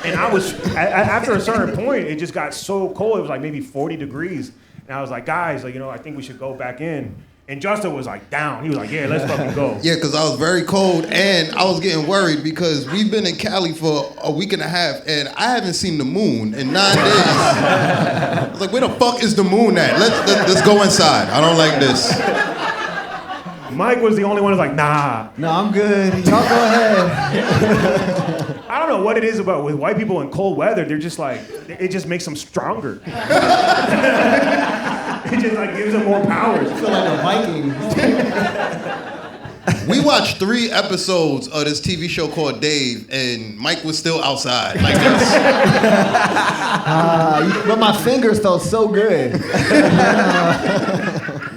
And I was, after a certain point, it just got so cold, it was, like, maybe 40 degrees. And I was like, guys, like, I think we should go back in. And Justin was like down. He was like, yeah, let's fucking go. Yeah, because I was very cold and I was getting worried because we've been in Cali for a week and a half and I haven't seen the moon in 9 days. I was like, where the fuck is the moon at? Let's go inside. I don't like this. Mike was the only one who was like, nah. No, I'm good. Y'all go ahead. I don't know what it is about with white people in cold weather. They're just like, it just makes them stronger. It just like gives them more powers. I feel like a Viking. We watched 3 episodes of this TV show called Dave, and Mike was still outside like this. But my fingers felt so good.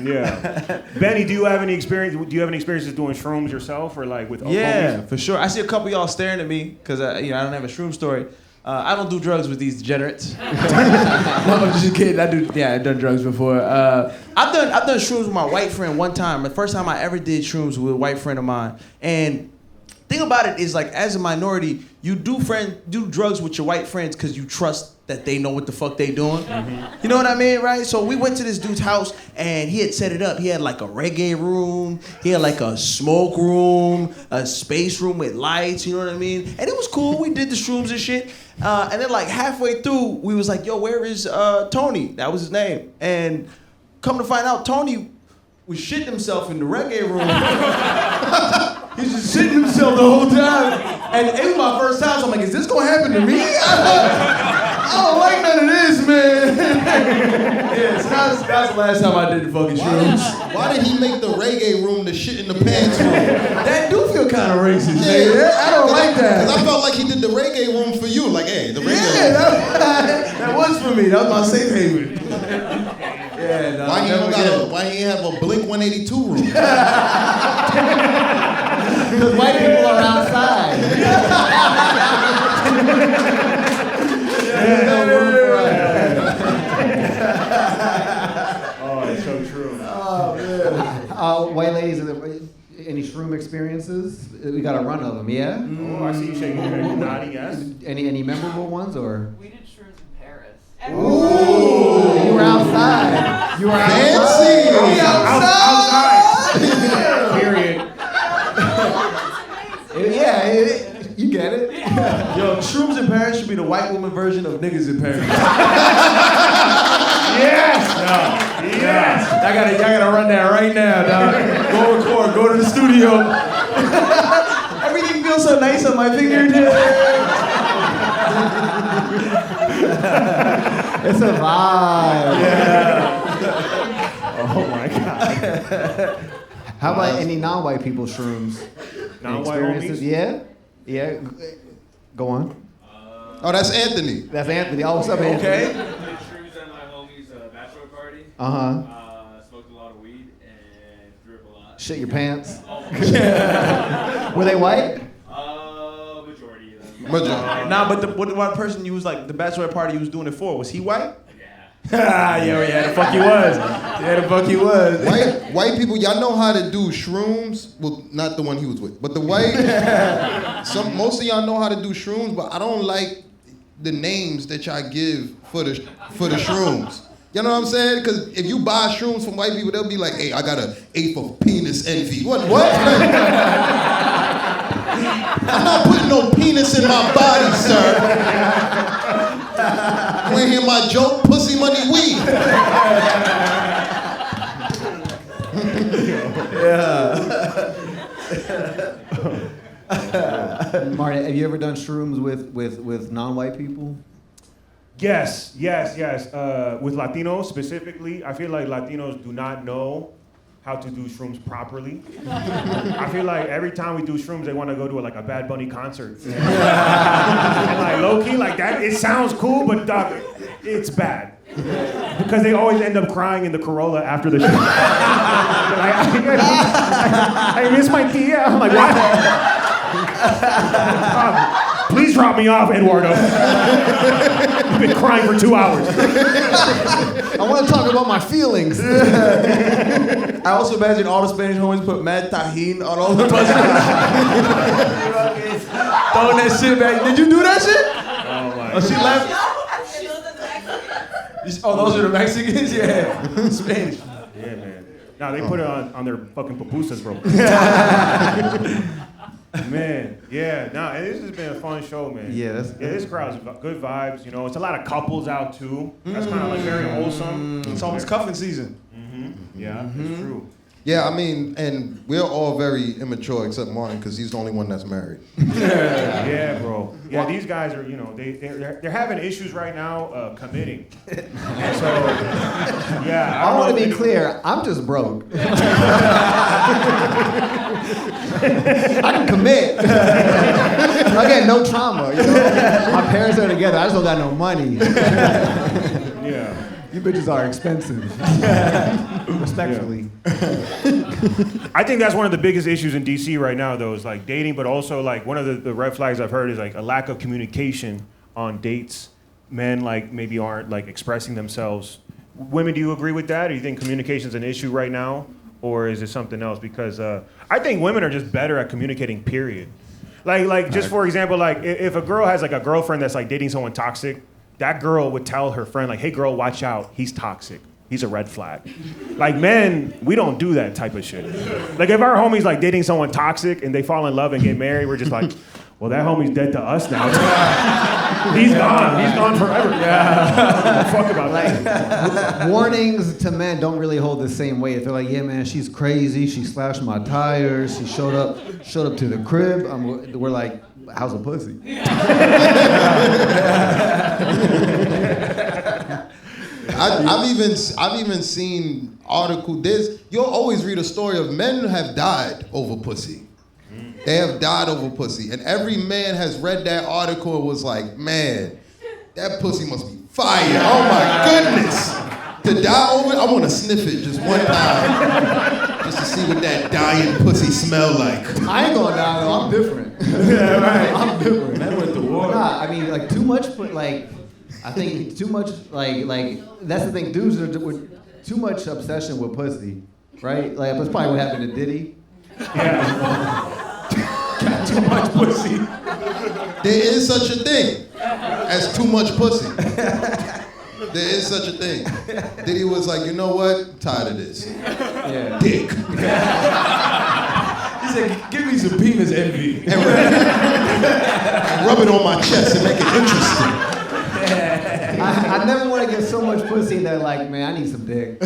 Yeah. Benny, do you have any experiences doing shrooms yourself or like with Yeah, homies? for sure. I see a couple of y'all staring at me because I don't have a shroom story. I don't do drugs with these degenerates. No, I'm just kidding. I've done drugs before. I've done shrooms with my white friend one time. The first time I ever did shrooms with a white friend of mine. And thing about it is, like, as a minority, you do drugs with your white friends because you trust that they know what the fuck they doing. Mm-hmm. You know what I mean, right? So we went to this dude's house and he had set it up. He had like a reggae room. He had like a smoke room, a space room with lights. You know what I mean? And it was cool. We did the shrooms and shit. And then like halfway through, we was like, yo, where is Tony? That was his name. And come to find out, Tony was shitting himself in the reggae room. He's just shitting himself the whole time. And it was my first time, so I'm like, is this gonna happen to me? I don't like none of That's the last time I did the fucking shrooms. Why did he make the reggae room the shit in the pants room? That do feel kind of racist, nigga. I don't like that. Because I felt like he did the reggae room for you. Like, hey, the reggae Yeah, room. that was for me. That was my safe haven. Yeah, no, Why he ain't have a Blink 182 room? Because white people are outside. There's no room for us. Oh, it's so true. Oh, man. White ladies, any shroom experiences? We got a run of them, yeah? Oh, I see you shaking your head, nodding yes. Any memorable ones, or? We did shrooms in Paris. Ooh, you were outside. You were Fancy. outside. Outside. Period. Yeah, you get it. Yo, shrooms in Paris should be the white woman version of niggas in Paris. Yes. No. Yes. I gotta run that right now, dog. Go record. Go to the studio. Everything feels so nice on my fingertips. It's a vibe. Yeah. Oh my God. How about any non-white people shrooms? Non-white Experiences? homies? Yeah. Go on. Oh, that's Anthony. That's Anthony. Oh, what's up, Anthony? Okay. Did shrooms at my homie's bachelor party. Uh-huh. Smoked a lot of weed and threw up a lot. Shit your pants. Oh, Were they white? majority of them. Nah, but what person you was like the bachelor party you was doing it for? Was he white? Yeah. Yeah, the fuck he was. Yeah, the fuck he was. White people, y'all know how to do shrooms. Well, not the one he was with, but the white. Most of y'all know how to do shrooms, but I don't like the names that y'all give for the shrooms. You know what I'm saying? Because if you buy shrooms from white people, they'll be like, "Hey, I got an eighth of penis envy." What? I'm not putting no penis in my body, sir. You ain't hear my joke? Pussy money weed. Marty, have you ever done shrooms with non-white people? Yes. With Latinos specifically, I feel like Latinos do not know how to do shrooms properly. I feel like every time we do shrooms, they want to go to a Bad Bunny concert. And like low key, like that, it sounds cool, but dog, it's bad. Because they always end up crying in the Corolla after the show. Like, I miss my tia. I'm like, what? Please drop me off, Eduardo. I've been crying for 2 hours. I want to talk about my feelings. I also imagine all the Spanish homies put mad tajin on all the buses. Throwing that shit back. Did you do that shit? Oh my Oh, she left. Oh, those are the Mexicans? Yeah. Spanish. Yeah, man. Nah, they put it on their fucking pupusas, bro. Man, yeah. Nah, this has been a fun show, man. Yeah, this crowd's good vibes. You know, it's a lot of couples out too. That's kind of like very wholesome. It's almost cuffing season. Yeah, it's true. Yeah, I mean, and we're all very immature except Martin because he's the only one that's married. Yeah, bro. Yeah, these guys are, they're having issues right now committing. And so, yeah. I want to be clear. I'm just broke. I can commit. I got no trauma. My parents are together. I just don't got no money. Yeah. You bitches are expensive. Respectfully. I think that's one of the biggest issues in DC right now, though, is like dating, but also like one of the red flags I've heard is like a lack of communication on dates. Men like maybe aren't like expressing themselves. Women, do you agree with that? Or do you think communication is an issue right now? Or is it something else? Because I think women are just better at communicating, period. Like just for example, like if a girl has like a girlfriend that's like dating someone toxic, that girl would tell her friend like, hey girl, watch out, he's toxic. He's a red flag. Like men, we don't do that type of shit. Like if our homie's like dating someone toxic and they fall in love and get married, we're just like, well, that homie's dead to us now. He's gone forever. Yeah. Fuck about that. Warnings to men don't really hold the same weight. If they're like, yeah, man, she's crazy. She slashed my tires. She showed up to the crib. We're like, how's the pussy? I've even seen you'll always read a story of men have died over pussy. They have died over pussy. And every man has read that article and was like, man, that pussy must be fire. Oh my goodness. To die over it, I want to sniff it just one time. Just to see what that dying pussy smell like. I ain't gonna die though. I'm different. Yeah, right. I'm different. That went to war. Nah, I mean, like too much, but like, I think too much, like that's the thing. Dudes are with too much obsession with pussy, right? Like that's probably what happened to Diddy. Got too much pussy. There is such a thing as too much pussy. There is such a thing. Diddy was like, you know what? I'm tired of this. Yeah. Dick. He said, give me some penis envy. And rub it on my chest and make it interesting. I never want to get so much pussy that like, man, I need some dick.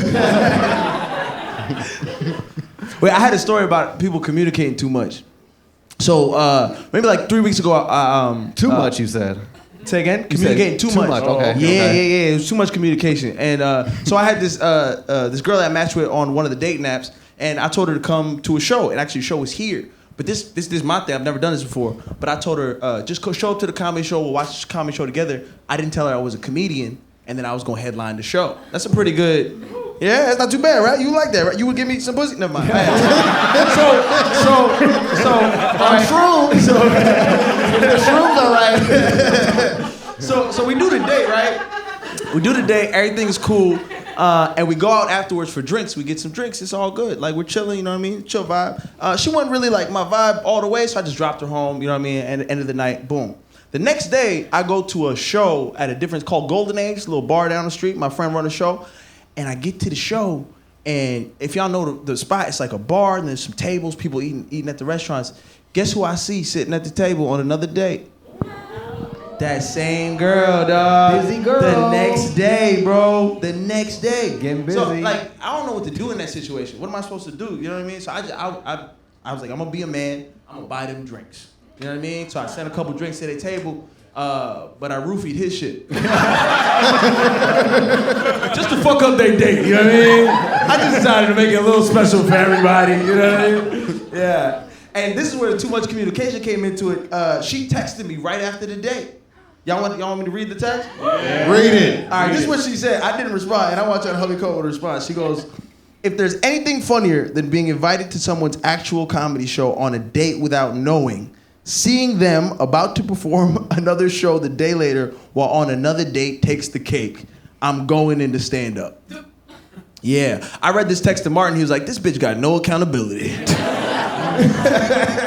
Wait, I had a story about people communicating too much. So maybe like 3 weeks ago, Too much, you said. Say again? You said Communicating too much. Okay. Yeah. Okay. It was too much communication. And so I had this girl that I matched with on one of the dating apps, and I told her to come to a show. And actually, the show was here. But this is my thing. I've never done this before. But I told her, just go show up to the comedy show. We'll watch the comedy show together. I didn't tell her I was a comedian, and then I was going to headline the show. That's a pretty good... Yeah, that's not too bad, right? You like that, right? You would give me some pussy? Never mind. On shrooms. The shrooms are right. So we do the date, right? We do the date, everything's cool, and we go out afterwards for drinks. We get some drinks, it's all good. Like, we're chilling, you know what I mean? Chill vibe. She wasn't really like my vibe all the way, so I just dropped her home, you know what I mean? And at the end of the night, boom. The next day, I go to a show at a different, it's called Golden Age, a little bar down the street. My friend run a show. And I get to the show, and if y'all know the spot, it's like a bar, and there's some tables, people eating at the restaurants. Guess who I see sitting at the table on another date? That same girl, dog. Busy girl. The next day, bro. The next day. Getting busy. So, like, I don't know what to do in that situation. What am I supposed to do? You know what I mean? So I was like, I'm gonna be a man. I'm gonna buy them drinks. You know what I mean? So I sent a couple drinks to their table. But I roofied his shit. Just to fuck up their date, you know what I mean? I just decided to make it a little special for everybody, you know what I mean? Yeah. And this is where too much communication came into it. She texted me right after the date. Y'all want me to read the text? Yeah. Read it. All right, this is what she said. I didn't respond, and I want y'all to help me come up with a response. She goes, if there's anything funnier than being invited to someone's actual comedy show on a date without knowing, seeing them about to perform another show the day later while on another date takes the cake. I'm going into stand-up. Yeah. I read this text to Martin. He was like, this bitch got no accountability.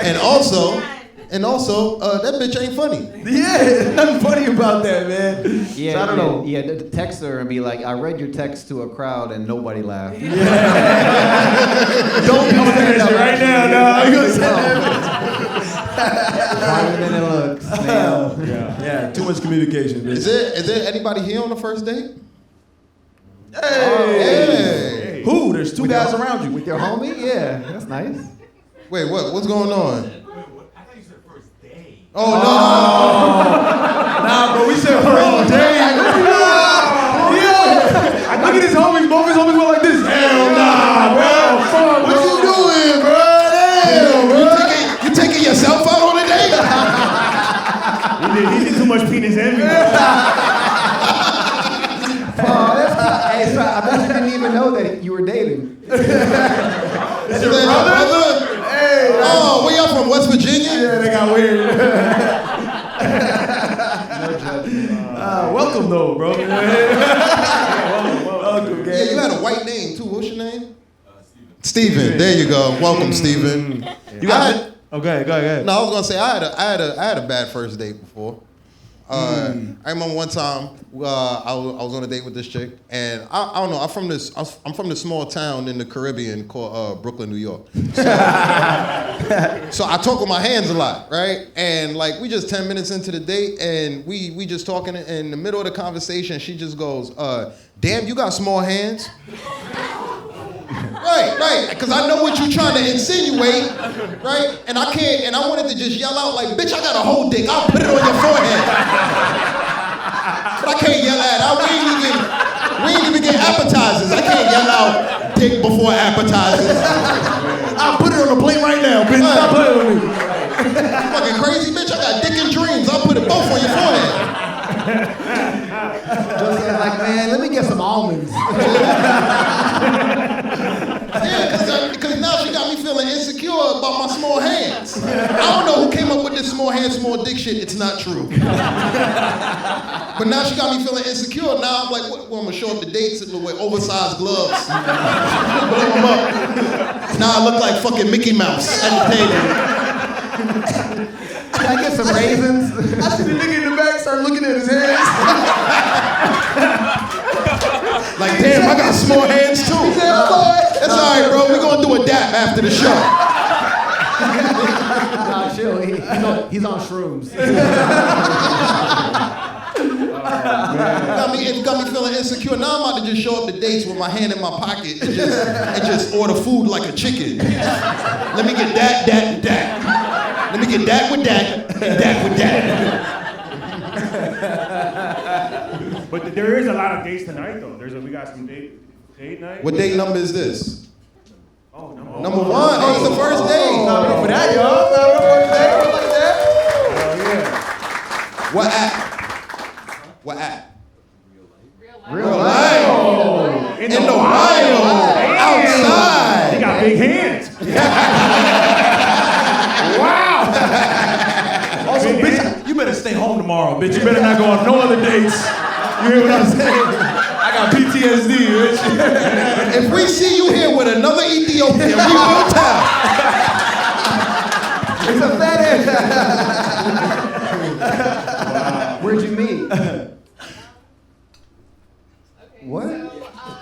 And also, that bitch ain't funny. Yeah, there's nothing funny about that, man. Yeah, So I don't know. Yeah, text her and be like, I read your text to a crowd and nobody laughed. Don't do that right now, dog. You gonna send that? Harder than it looks. Man. Yeah, too much communication, bitch. Is there anybody here on the first date? Hey. Who? There's two guys around you. With your homie? Yeah, that's nice. Wait, what's going on? I thought you said first day. Oh, no. Nah, bro, we said first day. Yeah. Look at his homies. Both his homies went like this. Hell nah, bro. What you doing, bro? Damn, bro. You taking yourself out on a date? He did too much penis envy. Hey, so I bet you didn't even know that you were dating. That's your brother? Hey. Oh, where y'all from? West Virginia? Yeah, they got weird. Welcome though, bro. Welcome, Yeah, you had a white name too. What's your name? Steven. There you go. Welcome, Steven. You got it? Okay, go ahead. No, I was gonna say I had a bad first date before. I remember one time I was on a date with this chick, and I don't know. I'm from this small town in the Caribbean called Brooklyn, New York. So I talk with my hands a lot, right? And like we just 10 minutes into the date, and we just talking. In the middle of the conversation, she just goes, "Damn, you got small hands." Right, because I know what you're trying to insinuate, right? And I can't, and I wanted to just yell out like, bitch, I got a whole dick, I'll put it on your forehead. But I can't yell at it. We ain't even get appetizers. I can't yell out dick before appetizers. I'll put it on the plate right now, bitch. Stop playing with me. Fucking crazy bitch. I got dick and dreams. I'll put it both on your forehead. Just like, man, let me get some almonds. Yeah, because now she got me feeling insecure about my small hands. I don't know who came up with this small hand, small dick shit. It's not true. But now she got me feeling insecure. Now I'm like, well, I'm gonna show up to dates with oversized gloves. Blow them up. Now I look like fucking Mickey Mouse at the table. Can I get some raisins? I see the nigga in the back start looking at his hands. Like, damn, I got small hands too. That's all right, bro. We're gonna do a dap after the show. Nah, chill. He's on shrooms. It got me feeling insecure. Now I'm about to just show up to dates with my hand in my pocket and just order food like a chicken. Let me get that, and that. Let me get that with that, and that with that. But there is a lot of dates tonight, though. We got some date night. What date number is this? Oh, Number 1. Oh, it's the first date. Not ready for that, y'all. Not ready for that. Like that. Oh, yeah. What app? What app? Real life. Oh, In the wild. Outside. He got big hands. Wow. Also, bitch, you better stay home tomorrow, bitch. You better not go on no other dates. You hear what I'm saying? I got PTSD, bitch. If we see you here with another Ethiopian, we will tell. It's a fetish. Where'd you meet? What?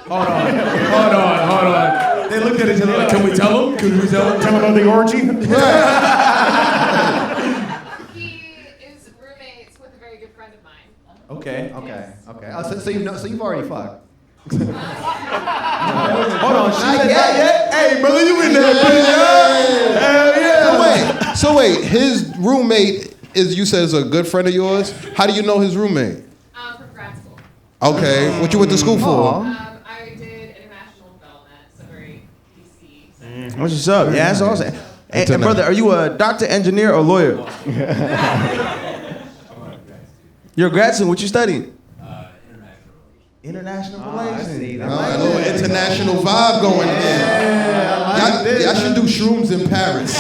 Hold on. They looked at each other like, can we tell them? Tell him about the orgy. He is roommates with a very good friend of mine. Okay. Okay. Oh, so you've already fucked. Hold on. She said not yet? Hey, brother, you in there, bitch. Hell yeah. So wait, his roommate you said is a good friend of yours? How do you know his roommate? From grad school. Okay, what you went to school for? I did international development, so very DC. What's what's up? Yeah, that's awesome. And brother, are you a doctor, engineer, or lawyer? You're a grad student. What you studying? International relations. A little international vibe going in. Y'all should do shrooms in Paris.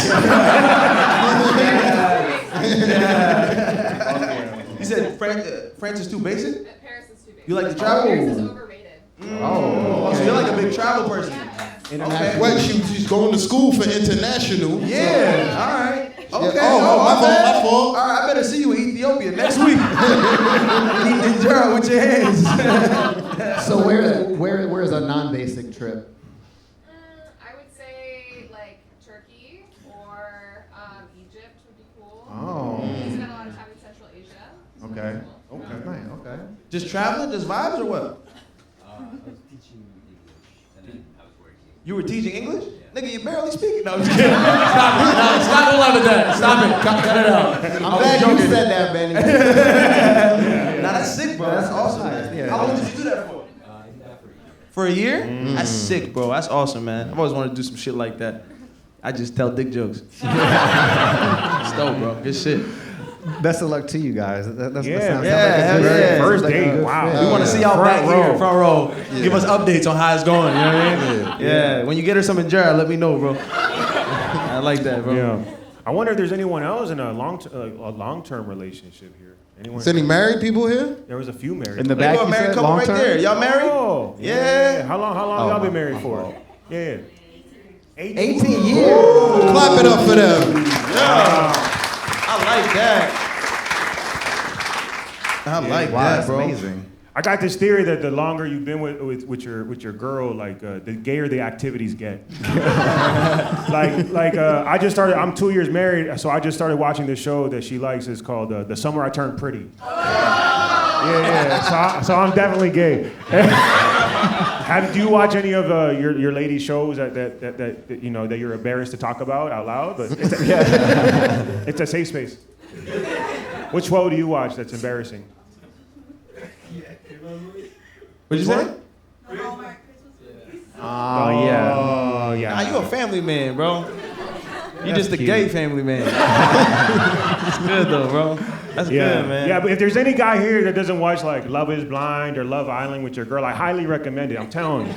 You said France is too basic? Paris is too big. You like to travel? Paris is overrated. Oh, so you're like a big travel person. Okay. Wait, she's going to school for international. Yeah, all right. Okay. Oh, my fault. All right, I better see you in Ethiopia next week. Eating injera with your hands. So where's a non-basic trip? I would say like Turkey or Egypt would be cool. Oh. We spent a lot of time in Central Asia. So Okay. that's cool. Nice. Okay. Just traveling, just vibes, or what? I was teaching English and then I was working. You were teaching English? Nigga, you barely speaking. No, I'm just kidding. Stop it. No, stop all of that. Stop it. Cut it out. I'm glad you said that, Benny. Nah, that's sick, bro. That's awesome. Yeah. How long did you do that for? For a year? That's sick, bro. That's awesome, man. I've always wanted to do some shit like that. I just tell dick jokes. It's dope, bro. Good shit. Best of luck to you guys. That sounds Yeah, like hell yeah. First like a date. good Wow. fit. We want to see y'all Front back row. here, front row. Give us updates on how it's going. You know what I mean? Yeah. When you get her some injera, let me know, bro. I like that, bro. Yeah. I wonder if there's anyone else in a long-term relationship here. Anyone? Is any married people here? There was a few married. In the There back, you go, a you married said, couple long right term? there. Y'all married? Oh. Yeah. How long y'all been married for? Yeah. 18 years. Clap it up for them. I like that. I like Wow, that, that's bro. amazing. I got this theory that the longer you've been with your girl, like the gayer the activities get. I just started. I'm 2 years married, so I just started watching this show that she likes. It's called The Summer I Turned Pretty. Yeah. So I'm definitely gay. Do you watch any of your lady shows that you know that you're embarrassed to talk about out loud? But it's a safe space. Which show do you watch that's embarrassing? What'd you say? you a family man, bro. You That's just a cute. gay family man. That's good though, bro. That's good, man. Yeah, but if there's any guy here that doesn't watch like Love is Blind or Love Island with your girl, I highly recommend it. I'm telling you.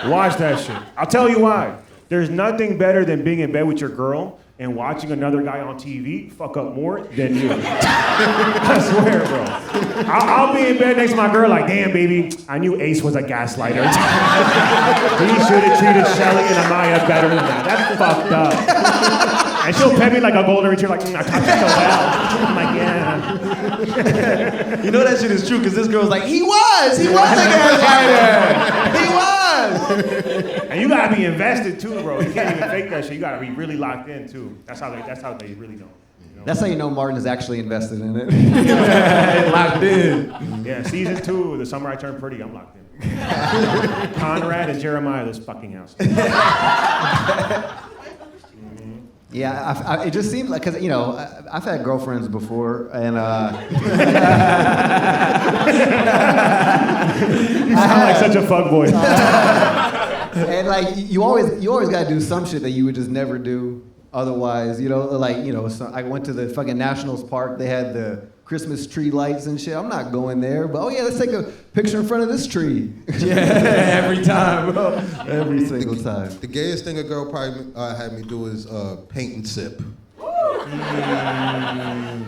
Watch that shit. I'll tell you why. There's nothing better than being in bed with your girl and watching another guy on TV fuck up more than you. I swear, bro. I'll be in bed next to my girl like, damn, baby, I knew Ace was a gaslighter. He should have treated Shelly and Amaya better than that. That's fucked up. And she'll pet me like a golden retriever, like, I taught you so well. I'm like, yeah. You know that shit is true because this girl's like, he was a gaslighter. He was. And you gotta be invested too, bro. You can't even fake that shit. You gotta be really locked in too. That's how they really don't. You know? That's how you know Martin is actually invested in it. Locked in. Yeah, season 2, The Summer I Turned Pretty, I'm locked in. Conrad and Jeremiah, this fucking house. Yeah, it just seems like, because, you know, I've had girlfriends before, and You sound like such a fuckboy. and like you always gotta do some shit that you would just never do otherwise. You know, like, you know, so I went to the fucking Nationals Park. They had the Christmas tree lights and shit. I'm not going there, but oh yeah, let's take a picture in front of this tree. Yeah, every time, bro. Every single time. The gayest thing a girl probably had me do is paint and sip.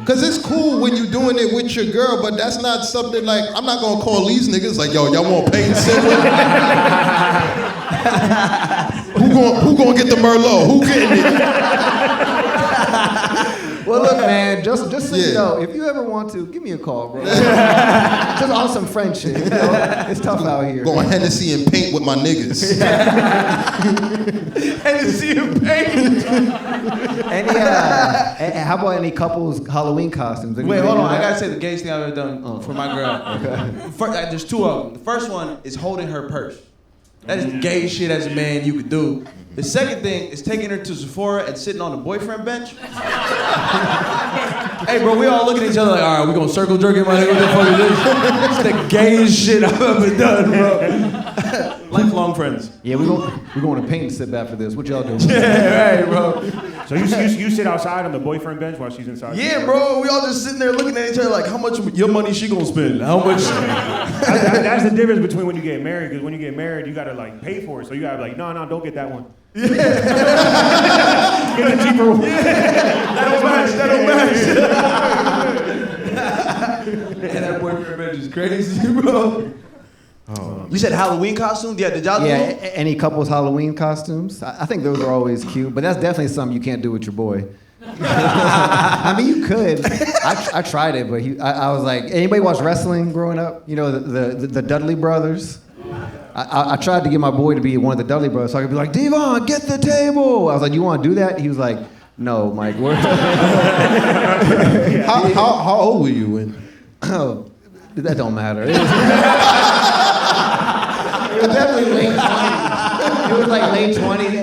Cause it's cool when you're doing it with your girl, but that's not something like, I'm not gonna call these niggas like, yo, y'all want paint and sip with me? Who gonna get the Merlot? Who getting it? Well, look, man, just so you Yeah. know, if you ever want to, give me a call, bro. Just on some friendship, you know? It's tough out here. Going Hennessy and paint with my niggas. Hennessy and paint. And how about any couples Halloween costumes? Wait, Anybody hold do on. I that? gotta say the gayest thing I've ever done for my girl. Okay. There's two of them. The first one is holding her purse. That is the gayest shit as a man you could do. The second thing is taking her to Sephora and sitting on the boyfriend bench. Hey, bro, we all look at each other like, all right, we gonna circle jerk it, my nigga. What the fuck is this? It's the gayest shit I've ever done, bro. Lifelong friends. Yeah, we're going to paint and sip after this. What y'all doing? Yeah, right, bro. So you sit outside on the boyfriend bench while she's inside? Yeah, bro. We all just sitting there looking at each other like, how much your money she gonna spend? How much? That's the difference between when you get married, because when you get married, you gotta like pay for it. So you gotta be like, no, don't get that one. Yeah. Get the cheaper one. That don't match. And that boyfriend bench is crazy, bro. Oh. You said Halloween costume? Yeah, did y'all do them? Any couples Halloween costumes? I think those are always cute, but that's definitely something you can't do with your boy. I mean, you could. I tried it, but I was like, anybody watch wrestling growing up? You know, the Dudley brothers? I tried to get my boy to be one of the Dudley brothers, so I could be like, Devon, get the table. I was like, you want to do that? He was like, no, Mike. How old were you when? Oh, that don't matter. It was definitely late 20s. It was like late 20s,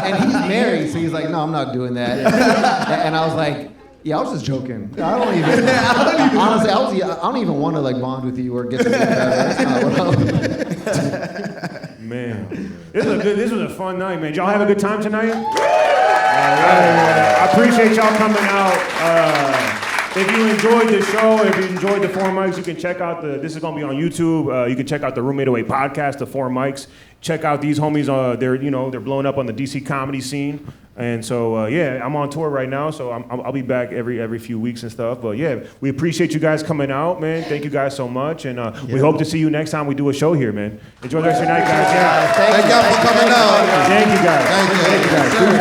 and he's married, so he's like, no, I'm not doing that. And I was like, yeah, I was just joking. I don't even honestly, I don't even want to like bond with you or get to know you better. That's not what Man, this was a fun night, man. Y'all have a good time tonight? I appreciate y'all coming out. If you enjoyed the show, if you enjoyed the 4 mics, you can check out this is gonna be on YouTube. You can check out the Roommate Away podcast, the 4 mics. Check out these homies. They're blowing up on the DC comedy scene. And so, yeah, I'm on tour right now, so I'll be back every few weeks and stuff. But yeah, we appreciate you guys coming out, man. Thank you guys so much, and we hope to see you next time we do a show here, man. Enjoy the rest of your night, guys. Yeah. Thank y'all for coming out. Thank you guys. Thank you. Thank you guys.